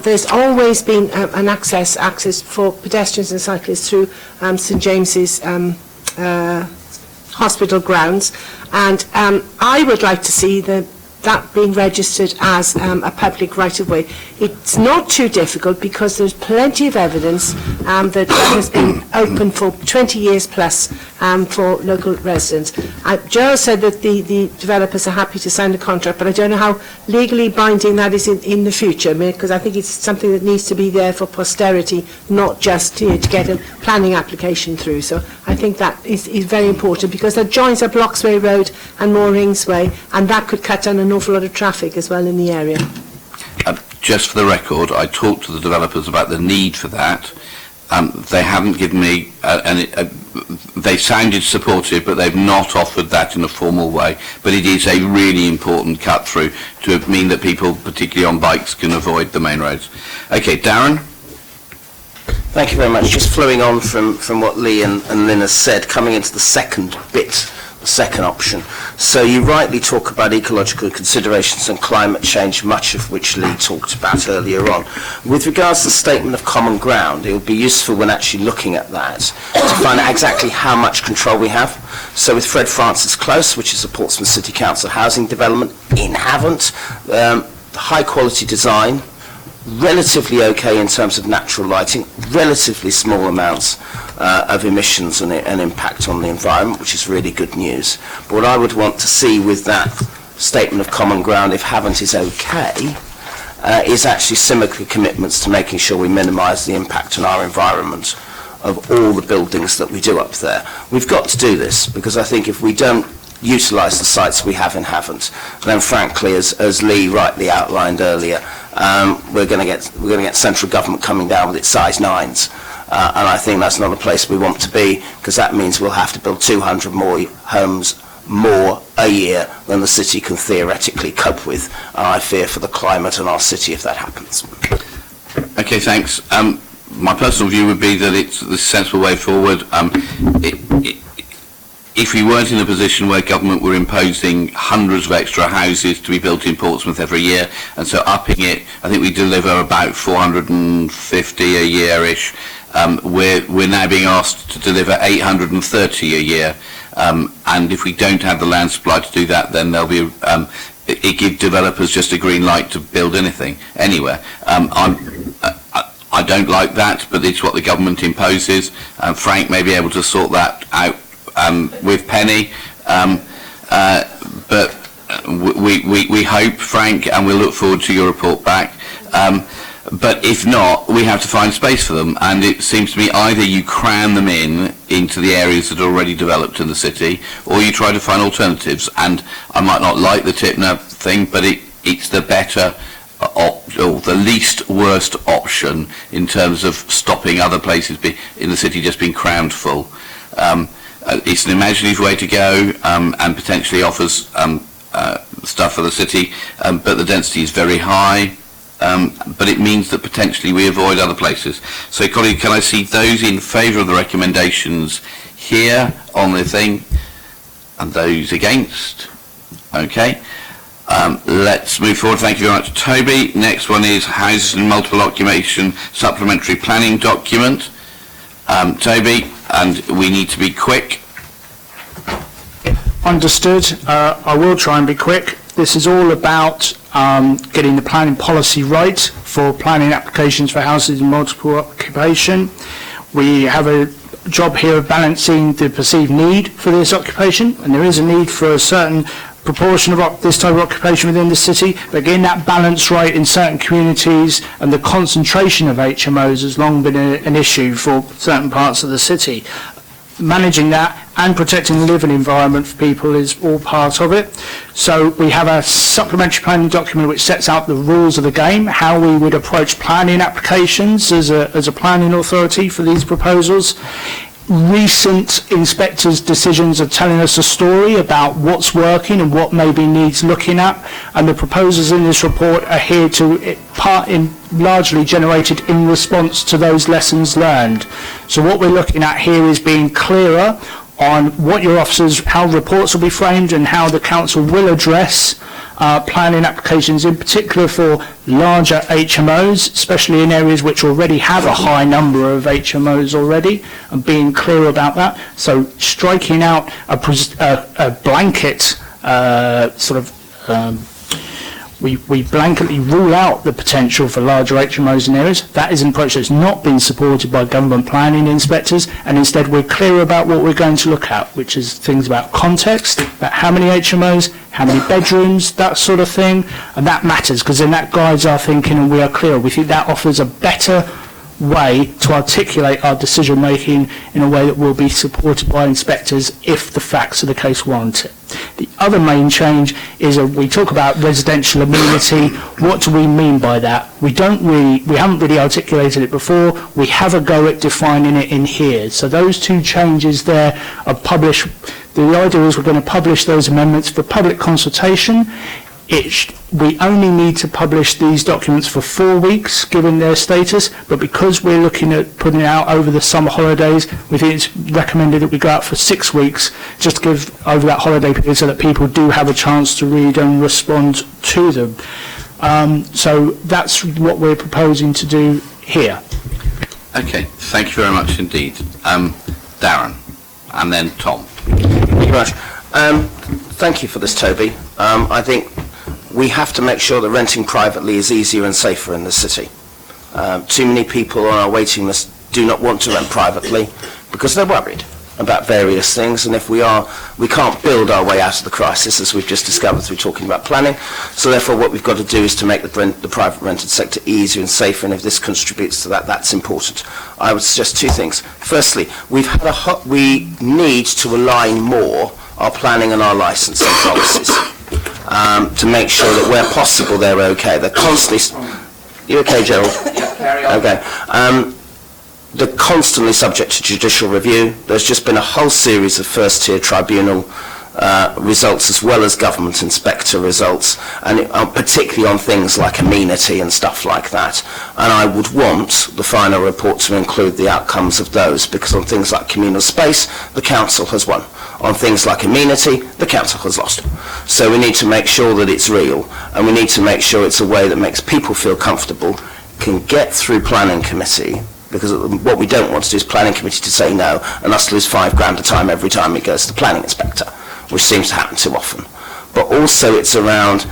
There's always been an access for pedestrians and cyclists through St James's hospital grounds, and I would like to see that being registered as a public right-of-way. It's not too difficult because there's plenty of evidence that has been open for 20 years plus for local residents. Gerald said that the developers are happy to sign the contract, but I don't know how legally binding that is in the future, because I think it's something that needs to be there for posterity, not just to get a planning application through. So I think that is very important, because that joins up Locksway Road and Moorings Way, and that could cut down an awful lot of traffic as well in the area. Just for the record, I talked to the developers about the need for that. They haven't given me, they sounded supportive, but they've not offered that in a formal way. But it is a really important cut through to mean that people, particularly on bikes, can avoid the main roads. Okay, Darren? Thank you very much. Just flowing on from what Lee and Lynn has said, coming into the second bit, the second option. So you rightly talk about ecological considerations and climate change, much of which Lee talked about earlier on. With regards to the statement of common ground, it would be useful when actually looking at that to find out exactly how much control we have. So with Fred Francis Close, which is a Portsmouth City Council housing development in Havant, high quality design, relatively okay in terms of natural lighting, relatively small amounts of emissions and impact on the environment, which is really good news. But what I would want to see with that statement of common ground, if Havant is okay, is actually similar commitments to making sure we minimise the impact on our environment of all the buildings that we do up there. We've got to do this, because I think if we don't utilise the sites we have in Havant, then frankly, as Lee rightly outlined earlier, we're going to get central government coming down with its size 9s, and I think that's not a place we want to be, because that means we'll have to build 200 more homes more a year than the city can theoretically cope with, and I fear for the climate and our city if that happens. Okay, thanks. My personal view would be that it's the sensible way forward. If we weren't in a position where government were imposing hundreds of extra houses to be built in Portsmouth every year, and so upping it, I think we deliver about 450 a year-ish. We're now being asked to deliver 830 a year, and if we don't have the land supply to do that, then there'll be it gives developers just a green light to build anything anywhere. I don't like that, but it's what the government imposes. Frank may be able to sort that out with Penny, but we hope, Frank, and we'll look forward to your report back. But if not, we have to find space for them, and it seems to me either you cram them into the areas that are already developed in the city, or you try to find alternatives. And I might not like the Tipner thing, but it's the better or the least worst option in terms of stopping other places in the city just being crammed full. It's an imaginative way to go, and potentially offers stuff for the city, but the density is very high, but it means that potentially we avoid other places. So, colleague, can I see those in favour of the recommendations here on the thing, and those against? Okay. Let's move forward. Thank you very much, Toby. Next one is Houses and Multiple Occupation Supplementary Planning Document. Toby, and we need to be quick. Understood. I will try and be quick. this is all about getting the planning policy right for planning applications for houses in multiple occupation. We have a job here of balancing the perceived need for this occupation, and there is a need for a certain proportion of this type of occupation within the city, but getting that balance right in certain communities, and the concentration of HMOs has long been an issue for certain parts of the city. Managing that and protecting the living environment for people is all part of it. So we have a supplementary planning document which sets out the rules of the game, how we would approach planning applications as a planning authority for these proposals. Recent inspectors' decisions are telling us a story about what's working and what maybe needs looking at, and the proposals in this report are here to largely generated in response to those lessons learned. So what we're looking at here is being clearer on what your officers, how reports will be framed and how the council will address planning applications, in particular for larger HMOs, especially in areas which already have a high number of HMOs already, and being clear about that. So striking out a blanket we blanketly rule out the potential for larger HMOs in areas. That is an approach that's not been supported by government planning inspectors, and instead we're clear about what we're going to look at, which is things about context, about how many HMOs, how many bedrooms, that sort of thing, and that matters because then that guides our thinking and we are clear. We think that offers a better way to articulate our decision making in a way that will be supported by inspectors if the facts of the case warrant it. The other main change is we talk about residential amenity. What do we mean by that? We haven't really articulated it before. We have a go at defining it in here. So those two changes there are published. The idea is we're going to publish those amendments for public consultation. We only need to publish these documents for 4 weeks, given their status, but because we're looking at putting it out over the summer holidays, we think it's recommended that we go out for 6 weeks, just to give over that holiday period so that people do have a chance to read and respond to them. So that's what we're proposing to do here. Okay, thank you very much indeed. Darren, and then Tom. Thank you very much. Thank you for this, Toby. I think we have to make sure that renting privately is easier and safer in the city. Too many people on our waiting list do not want to rent privately because they're worried about various things, and if we can't build our way out of the crisis, as we've just discovered through talking about planning. So therefore what we've got to do is to make the private rented sector easier and safer, and if this contributes to that, that's important. I would suggest two things. Firstly, we need to align more our planning and our licensing policies to make sure that where possible they're okay. They're constantly... You okay, Gerald? Yeah, carry on. Okay. They're constantly subject to judicial review. There's just been a whole series of first-tier tribunal results as well as government inspector results, and particularly on things like amenity and stuff like that. And I would want the final report to include the outcomes of those, because on things like communal space, the council has won. On things like amenity, the council has lost. So we need to make sure that it's real, and we need to make sure it's a way that makes people feel comfortable, can get through planning committee, because what we don't want to do is planning committee to say no and us lose £5,000 a time every time it goes to the planning inspector, which seems to happen too often. But also it's around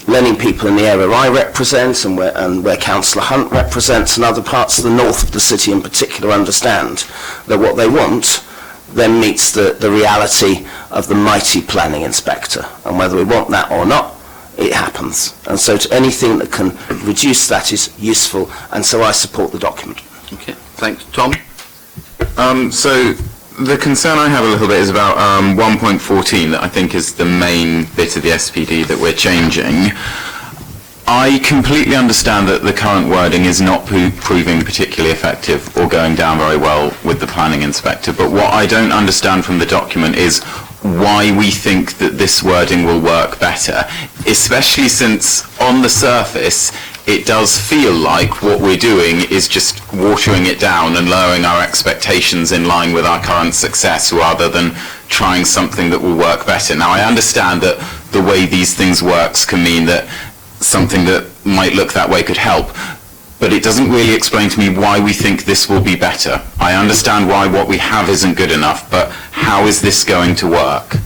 letting people in the area I represent and where Councillor Hunt represents and other parts of the north of the city in particular understand that what they want then meets the reality of the mighty planning inspector, and whether we want that or not, it happens. And so anything that can reduce that is useful, and so I support the document. Okay, thanks. Tom? So the concern I have a little bit is about 1.14, that I think is the main bit of the SPD that we're changing. I completely understand that the current wording is not proving particularly effective or going down very well with the planning inspector, but what I don't understand from the document is why we think that this wording will work better, especially since on the surface it does feel like what we're doing is just watering it down and lowering our expectations in line with our current success rather than trying something that will work better. Now I understand that the way these things works can mean that something that might look that way could help, but it doesn't really explain to me why we think this will be better. I understand why what we have isn't good enough, but how is this going to work?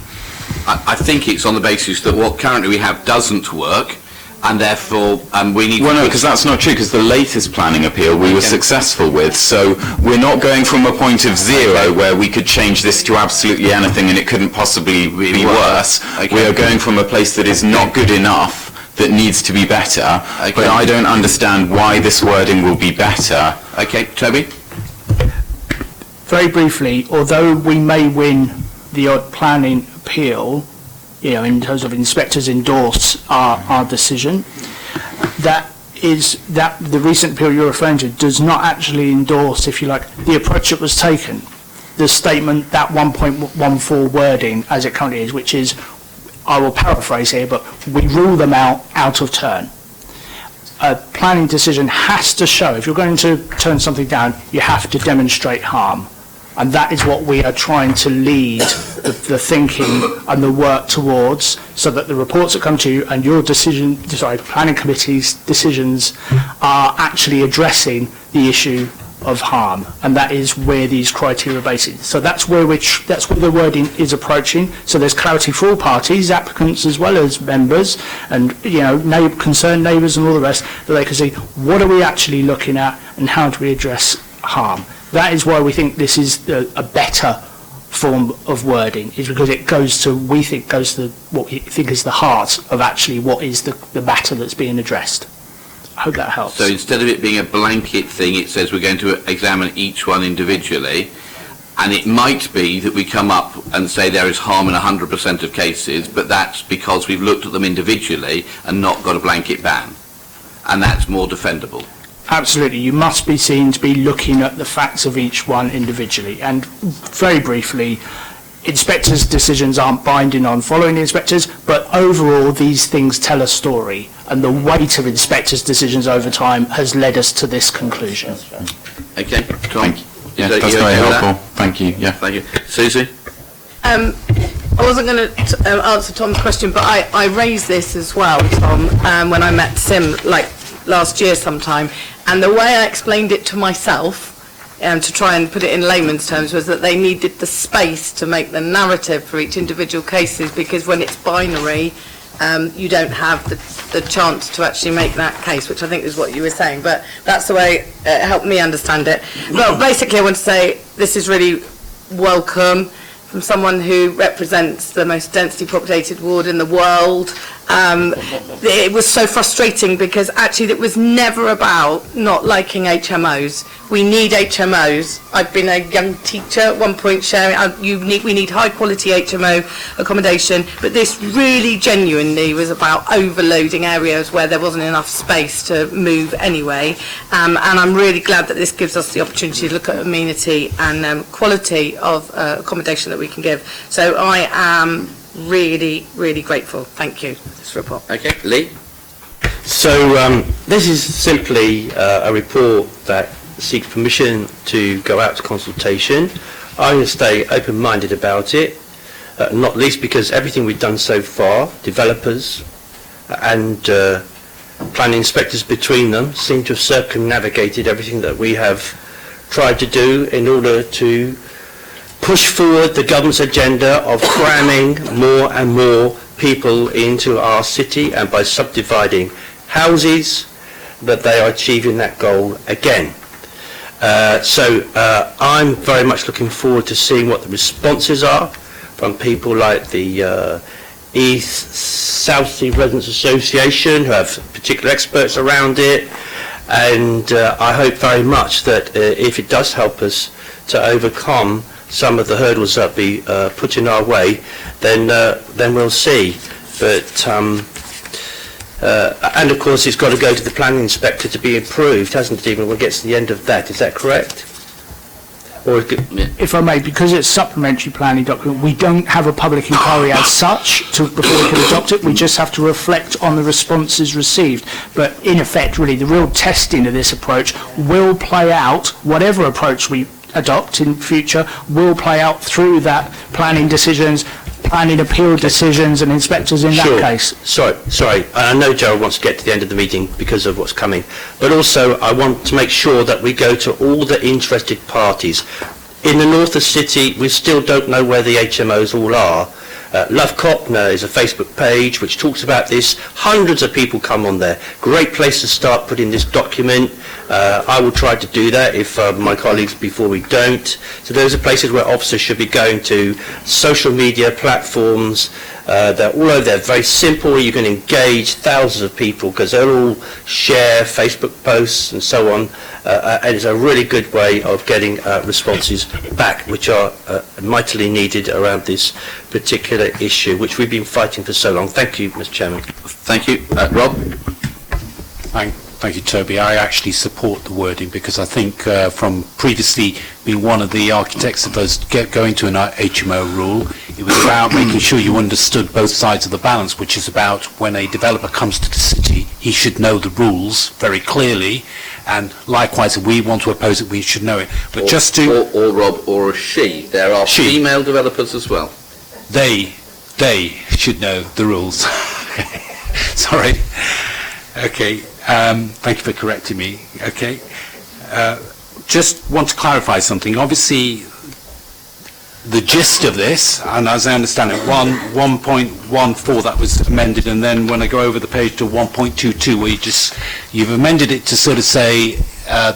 I think it's on the basis that what currently we have doesn't work, and therefore we need... Well, no, because that's not true, because the latest planning appeal we were successful with, so we're not going from a point of zero where we could change this to absolutely anything and it couldn't possibly be worse. We are going from a place that is not good enough, that needs to be better, but I don't understand why this wording will be better. Okay, Toby? Very briefly, although we may win the odd planning appeal, in terms of inspectors endorse our decision, that the recent appeal you're referring to does not actually endorse, if you like, the approach that was taken. The statement, that 1.14 wording as it currently is, which is, I will paraphrase here, but we rule them out of turn. A planning decision has to show, if you're going to turn something down, you have to demonstrate harm. And that is what we are trying to lead the thinking and the work towards, so that the reports that come to you and your planning committee's decisions are actually addressing the issue of harm, and that is where these criteria are based. So that's where the wording is approaching. So there's clarity for all parties, applicants as well as members, and concerned neighbours and all the rest, that they can see what are we actually looking at and how do we address harm. That is why we think this is a better form of wording, is because it goes to what we think is the heart of actually what is the matter that's being addressed. I hope that helps. So instead of it being a blanket thing, it says we're going to examine each one individually, and it might be that we come up and say there is harm in 100% of cases, but that's because we've looked at them individually and not got a blanket ban, and that's more defendable. Absolutely, you must be seen to be looking at the facts of each one individually. And very briefly, inspectors' decisions aren't binding on following the inspectors, but overall these things tell a story, and the weight of inspectors' decisions over time has led us to this conclusion. Okay, Tom? Thank you. Yeah, that's very helpful. Thank you. Yeah. Thank you. Susie? I wasn't going to answer Tom's question, but I raised this as well, Tom, when I met Sim last year sometime, and the way I explained it to myself, to try and put it in layman's terms, was that they needed the space to make the narrative for each individual cases, because when it's binary, you don't have the chance to actually make that case, which I think is what you were saying, but that's the way it helped me understand it. Well, basically I want to say this is really welcome from someone who represents the most densely populated ward in the world. It was so frustrating because actually it was never about not liking HMOs. We need HMOs. I've been a young teacher at one point sharing, we need high quality HMO accommodation, but this really genuinely was about overloading areas where there wasn't enough space to move anyway. And I'm really glad that this gives us the opportunity to look at amenity and quality of accommodation that we can give. So I am really, really grateful. Thank you for this report. Okay, Lee? So this is simply a report that seeks permission to go out to consultation. I'm going to stay open-minded about it, not least because everything we've done so far, developers and planning inspectors between them, seem to have circumnavigated everything that we have tried to do in order to push forward the government's agenda of cramming more and more people into our city, and by subdividing houses that they are achieving that goal again. So I'm very much looking forward to seeing what the responses are from people like the East South Sea Residents Association, who have particular experts around it, and I hope very much that if it does help us to overcome some of the hurdles that be put in our way, then we'll see. But and of course it's got to go to the planning inspector to be approved, hasn't it, even when it gets to the end of that? Is that correct? Or if I may, because it's supplementary planning document, we don't have a public inquiry as such before we can adopt it. We just have to reflect on the responses received. But in effect, really, the real testing of this approach will play out, whatever approach we adopt in future, will play out through that planning decisions, planning appeal decisions and inspectors in that case. Sorry. I know Gerald wants to get to the end of the meeting because of what's coming, but also I want to make sure that we go to all the interested parties. In the north of the city, we still don't know where the HMOs all are, Love Copner is a Facebook page which talks about this. Hundreds of people come on there. Great place to start putting this document. I will try to do that if my colleagues before we don't. So those are places where officers should be going to. Social media platforms, they're all over there. Very simple. You can engage thousands of people because they'll all share Facebook posts and so on. And it's a really good way of getting responses back, which are mightily needed around this particular issue, which we've been fighting for so long. Thank you, Mr. Chairman. Thank you. Rob? Thank you, Toby. I actually support the wording because I think from previously being one of the architects of us going to an HMO rule, it was about making sure you understood both sides of the balance, which is about when a developer comes to the city, he should know the rules very clearly, and likewise, if we want to oppose it, we should know it. But just to... Or Rob, or a she. There are female developers as well. They should know the rules. Sorry. Okay. Thank you for correcting me. Okay. Just want to clarify something. Obviously, the gist of this, and as I understand it, 1.14 that was amended, and then when I go over the page to 1.22, where you've amended it to sort of say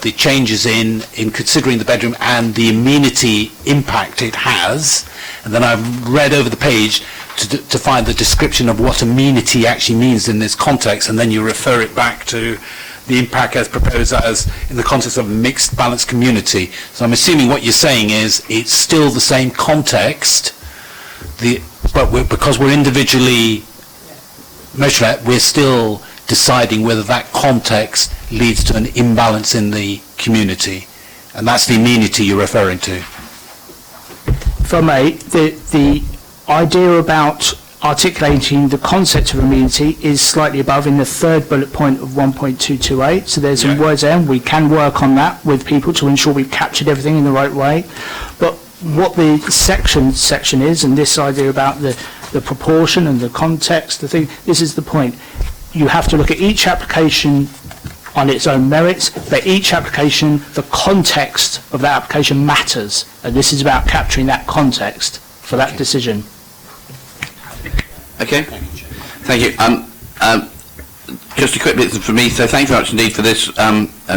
the changes in considering the bedroom and the amenity impact it has, and then I've read over the page to find the description of what amenity actually means in this context, and then you refer it back to the impact as proposed as in the context of a mixed balanced community. So I'm assuming what you're saying is it's still the same context, but because we're individually measuring it, we're still deciding whether that context leads to an imbalance in the community, and that's the amenity you're referring to. If I may, the idea about articulating the concept of amenity is slightly above in the third bullet point of 1.228, so there's some words there, and we can work on that with people to ensure we've captured everything in the right way. But what the section is, and this idea about the proportion and the context, this is the point. You have to look at each application on its own merits, but each application, the context of that application matters, and this is about capturing that context for that decision. Okay. Thank you. Just a quick bit from me. So thank you very much indeed for this,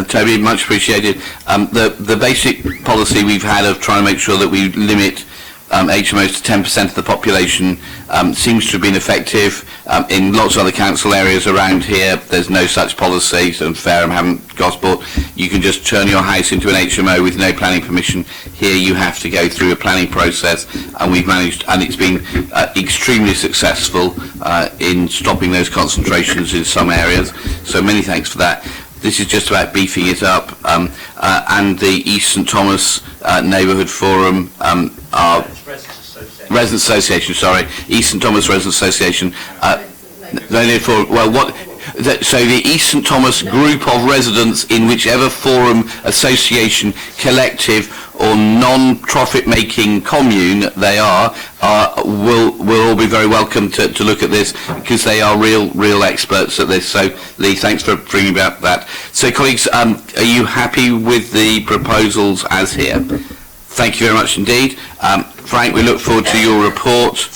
Toby. Much appreciated. The basic policy we've had of trying to make sure that we limit HMOs to 10% of the population seems to have been effective. In lots of other council areas around here, there's no such policy, so Fareham haven't Gosport. You can just turn your house into an HMO with no planning permission. Here you have to go through a planning process, and we've managed, and it's been extremely successful in stopping those concentrations in some areas. So many thanks for that. This is just about beefing it up, and the East St Thomas Neighbourhood Forum, our Residents Association, sorry, East St Thomas Residents Association. So the East St Thomas group of residents in whichever forum, association, collective or non-profit making commune they are will all be very welcome to look at this, because they are real experts at this. So Lee, thanks for bringing about that. So colleagues, are you happy with the proposals as here? Thank you very much indeed. Frank, we look forward to your report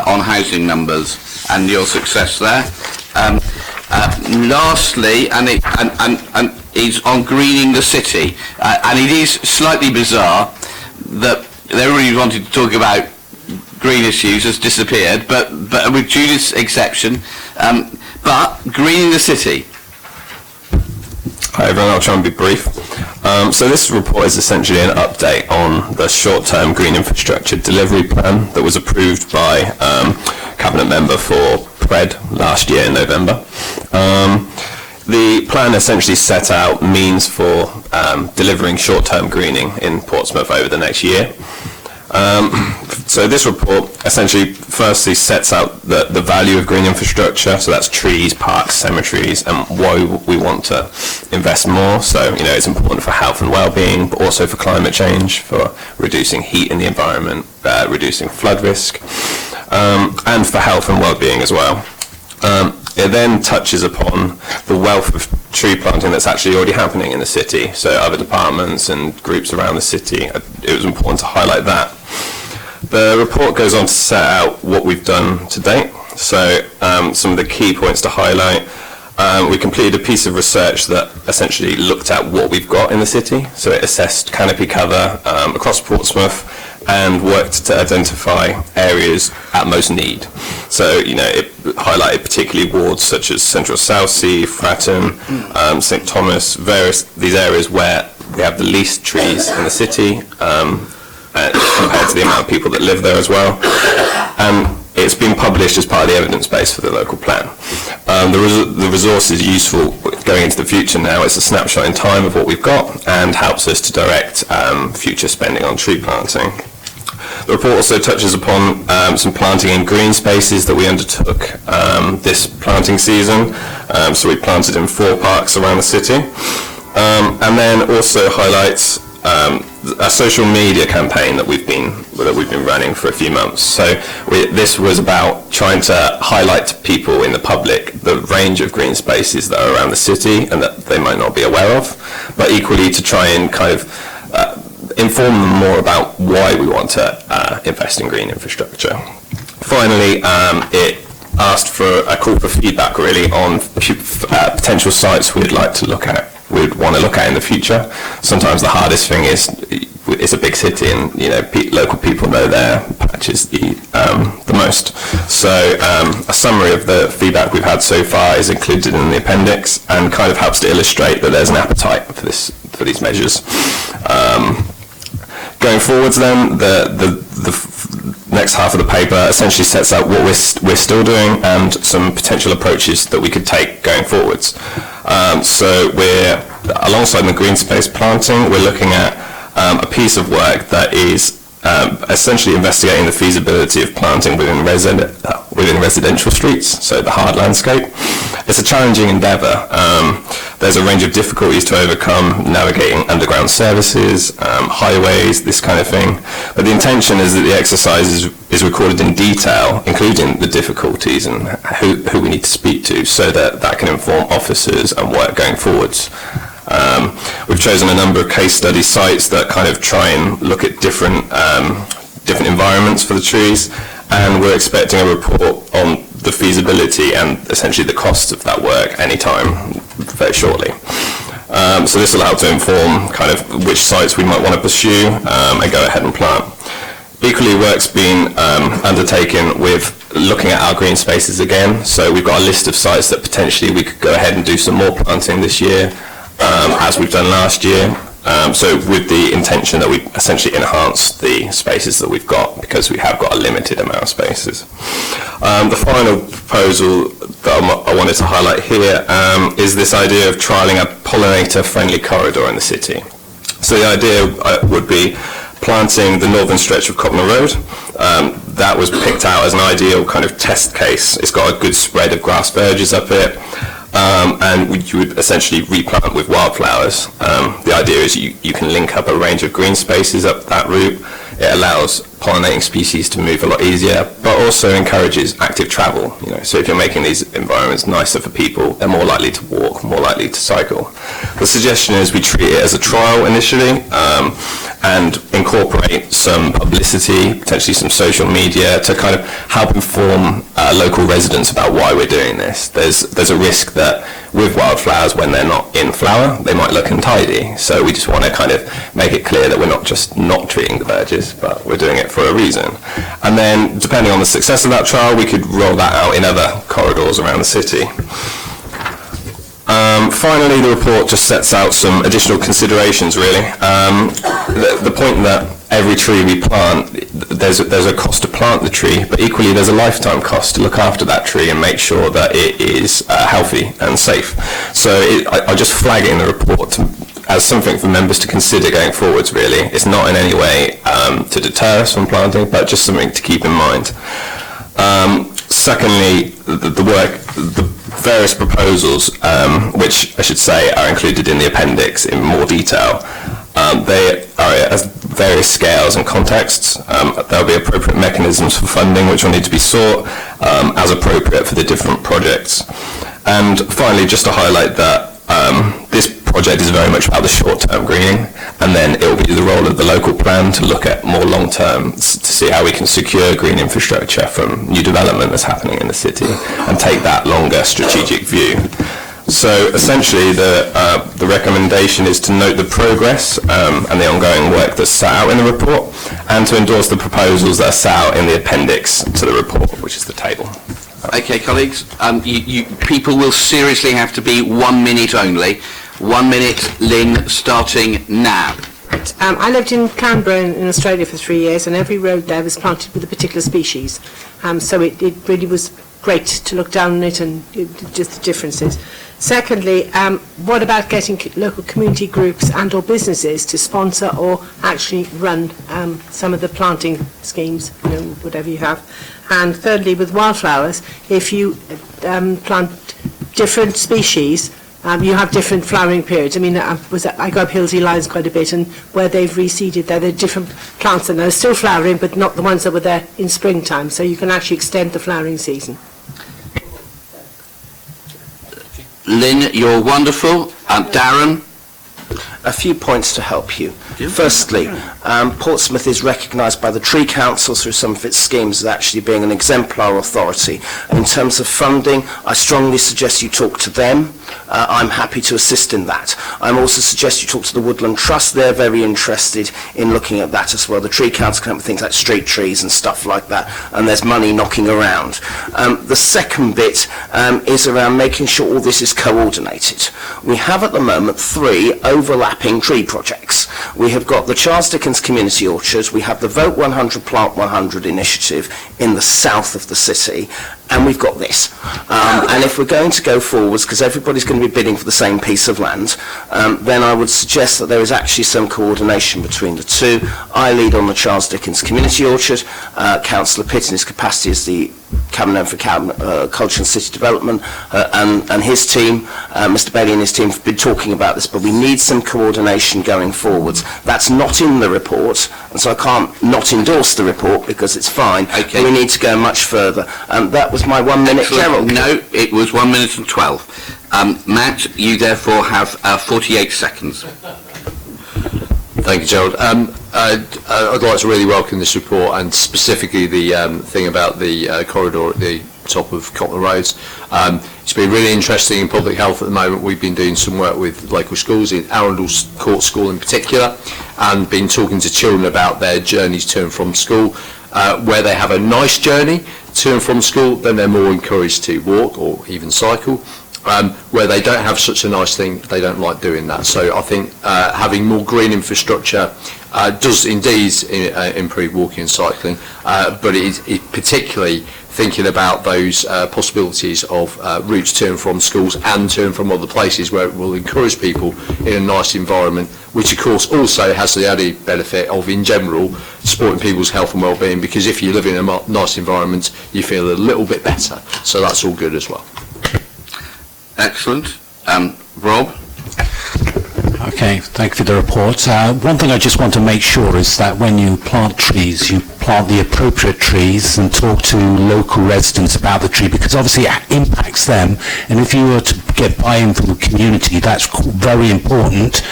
on housing numbers and your success there. Lastly, and is on greening the city, and it is slightly bizarre that everybody who wanted to talk about green issues has disappeared, but with Judith's exception, but greening the city. Hi everyone, I'll try and be brief. So this report is essentially an update on the short-term green infrastructure delivery plan that was approved by Cabinet member for PRED last year in November. The plan essentially set out means for delivering short-term greening in Portsmouth over the next year. So this report essentially firstly sets out the value of green infrastructure, so that's trees, parks, cemeteries, and why we want to invest more. So, you know, it's important for health and well-being, but also for climate change, for reducing heat in the environment, reducing flood risk, and for health and well-being as well. It then touches upon the wealth of tree planting that's actually already happening in the city, so other departments and groups around the city. It was important to highlight that. The report goes on to set out what we've done to date. So some of the key points to highlight. We completed a piece of research that essentially looked at what we've got in the city. So it assessed canopy cover across Portsmouth and worked to identify areas at most need. So, it highlighted particularly wards such as Central Southsea, Fratton, St Thomas, these areas where we have the least trees in the city compared to the amount of people that live there as well. And it's been published as part of the evidence base for the local plan. The resource is useful going into the future now. It's a snapshot in time of what we've got and helps us to direct future spending on tree planting. The report also touches upon some planting in green spaces that we undertook this planting season. So we planted in 4 parks around the city. And then also highlights a social media campaign that we've been running for a few months. So this was about trying to highlight to people in the public the range of green spaces that are around the city and that they might not be aware of, but equally to try and kind of inform them more about why we want to invest in green infrastructure. Finally, it asked for a call for feedback really on potential sites we'd like to look at. We'd want to look at in the future. Sometimes the hardest thing is it's a big city, and local people know their patches the most. So a summary of the feedback we've had so far is included in the appendix and kind of helps to illustrate that there's an appetite for these measures. Going forwards, then the next half of the paper essentially sets out what we're still doing and some potential approaches that we could take going forwards. So we're, alongside the green space planting, we're looking at a piece of work that is essentially investigating the feasibility of planting within residential streets, so the hard landscape. It's a challenging endeavour. There's a range of difficulties to overcome, navigating underground services, highways, this kind of thing. But the intention is that the exercise is recorded in detail, including the difficulties and who we need to speak to, so that can inform officers and work going forwards. We've chosen a number of case study sites that kind of try and look at different environments for the trees, and we're expecting a report on the feasibility and essentially the costs of that work anytime very shortly. So this will help to inform kind of which sites we might want to pursue and go ahead and plant. Equally, work's been undertaken with looking at our green spaces again. So we've got a list of sites that potentially we could go ahead and do some more planting this year, as we've done last year. So with the intention that we essentially enhance the spaces that we've got, because we have got a limited amount of spaces. The final proposal that I wanted to highlight here is this idea of trialling a pollinator-friendly corridor in the city. So the idea would be planting the northern stretch of Copner Road. That was picked out as an ideal kind of test case. It's got a good spread of grass verges up it. And you would essentially replant with wildflowers. The idea is you can link up a range of green spaces up that route. It allows pollinating species to move a lot easier, but also encourages active travel. So if you're making these environments nicer for people, they're more likely to walk, more likely to cycle. The suggestion is we treat it as a trial initially, and incorporate some publicity, potentially some social media, to kind of help inform local residents about why we're doing this. There's a risk that with wildflowers, when they're not in flower, they might look untidy. So we just want to kind of make it clear that we're not just not treating the verges, but we're doing it for a reason. And then, depending on the success of that trial, we could roll that out in other corridors around the city. Finally, the report just sets out some additional considerations, really. The point that every tree we plant, there's a cost to plant the tree, but equally there's a lifetime cost to look after that tree and make sure that it is healthy and safe. So I just flag it in the report as something for members to consider going forwards, really. It's not in any way to deter us from planting, but just something to keep in mind. Secondly, the various proposals, which I should say are included in the appendix in more detail, they are at various scales and contexts. There will be appropriate mechanisms for funding which will need to be sought as appropriate for the different projects. And finally, just to highlight that this project is very much about the short-term greening, and then it will be the role of the local plan to look at more long-term, to see how we can secure green infrastructure from new development that's happening in the city, and take that longer strategic view. So essentially, the recommendation is to note the progress and the ongoing work that's set out in the report, and to endorse the proposals that are set out in the appendix to the report, which is the table. Okay, colleagues, people will seriously have to be 1 minute only. 1 minute, Lynn, starting now. I lived in Canberra in Australia for 3 years, and every road there was planted with a particular species. So it really was great to look down on it and just the differences. Secondly, what about getting local community groups and or businesses to sponsor or actually run some of the planting schemes, whatever you have? And thirdly, with wildflowers, if you plant different species, you have different flowering periods. I mean, I go up Hillsey Lines quite a bit, and where they've reseeded there are different plants that are still flowering, but not the ones that were there in springtime, so you can actually extend the flowering season. Lynn, you're wonderful. Darren? A few points to help you. Firstly, Portsmouth is recognised by the Tree Council through some of its schemes as actually being an exemplar authority. In terms of funding, I strongly suggest you talk to them. I'm happy to assist in that. I also suggest you talk to the Woodland Trust. They're very interested in looking at that as well. The Tree Council can help with things like street trees and stuff like that, and there's money knocking around. The second bit is around making sure all this is coordinated. We have at the moment 3 overlapping tree projects. We have got the Charles Dickens Community Orchard, we have the Vote 100 Plant 100 initiative in the south of the city, and we've got this. And if we're going to go forwards, because everybody's going to be bidding for the same piece of land, then I would suggest that there is actually some coordination between the two. I lead on the Charles Dickens Community Orchard. Councillor Pitt, in his capacity as the Cabinet for Culture and City Development, and his team, Mr Bailey and his team, have been talking about this, but we need some coordination going forwards. That's not in the report, and so I can't not endorse the report because it's fine. Okay. We need to go much further. That was my 1 minute. Gerald? No, it was 1 minute and 12. Matt, you therefore have 48 seconds. Thank you, Gerald. I'd like to really welcome this report, and specifically the thing about the corridor at the top of Cotton Roads. It's been really interesting in public health at the moment. We've been doing some work with local schools, in Arundel Court School in particular, and been talking to children about their journeys to and from school. Where they have a nice journey to and from school, then they're more encouraged to walk or even cycle. Where they don't have such a nice thing, they don't like doing that. So I think having more green infrastructure does indeed improve walking and cycling, but it is particularly thinking about those possibilities of routes to and from schools and to and from other places where it will encourage people in a nice environment, which of course also has the added benefit of, in general, supporting people's health and well-being, because if you live in a nice environment, you feel a little bit better. So that's all good as well. Excellent. Rob? Okay, thank you for the report. One thing I just want to make sure is that when you plant trees, you plant the appropriate trees and talk to local residents about the tree, because obviously it impacts them, and if you were to get buy-in from the community, that's very important.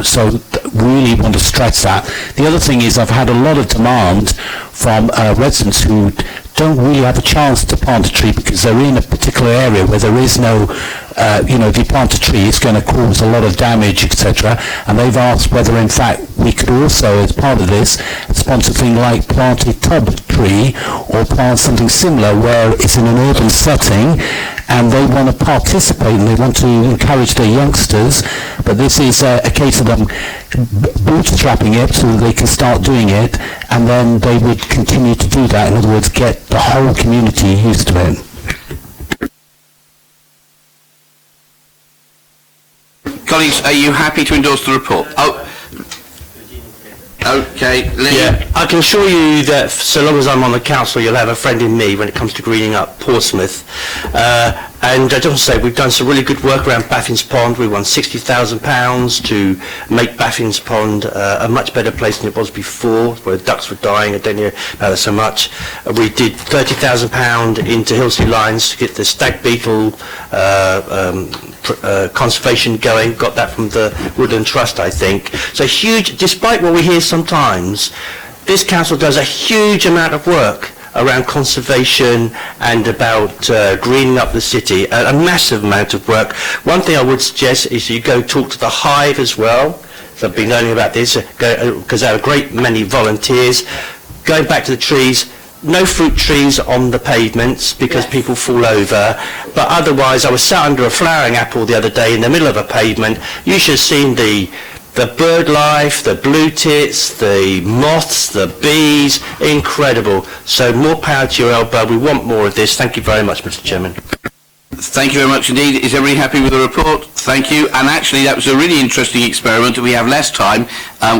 So really want to stress that. The other thing is I've had a lot of demand from residents who don't really have a chance to plant a tree because they're in a particular area where there is no, if you plant a tree, it's going to cause a lot of damage, etc. And they've asked whether, in fact, we could also, as part of this, sponsor something like plant a tub tree or plant something similar where it's in an urban setting and they want to participate and they want to encourage their youngsters. But this is a case of them bootstrapping it so that they can start doing it, and then they would continue to do that. In other words, get the whole community used to it. Colleagues, are you happy to endorse the report? Okay, Lee. Yeah, I can assure you that so long as I'm on the council, you'll have a friend in me when it comes to greening up Portsmouth. And I just want to say we've done some really good work around Baffin's Pond. We won £60,000 to make Baffin's Pond a much better place than it was before, where the ducks were dying. I don't hear about it so much. We did £30,000 into Hillsey Lines to get the stag beetle conservation going, got that from the Woodland Trust, I think. So huge, despite what we hear sometimes, this council does a huge amount of work around conservation and about greening up the city, a massive amount of work. One thing I would suggest is you go talk to the Hive as well. So I've been learning about this because there are a great many volunteers. Going back to the trees, no fruit trees on the pavements because people fall over, but otherwise I was sat under a flowering apple the other day in the middle of a pavement. You should have seen the bird life, the blue tits, the moths, the bees, incredible. So more power to your elbow. We want more of this. Thank you very much, Mr. Chairman. Thank you very much indeed. Is everybody happy with the report? Thank you. And actually, that was a really interesting experiment. We have less time.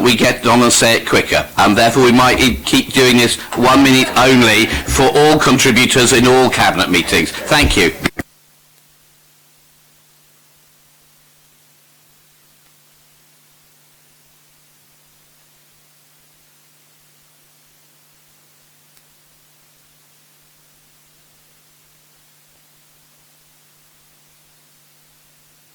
We get on and say it quicker. And therefore, we might keep doing this 1 minute only for all contributors in all cabinet meetings. Thank you.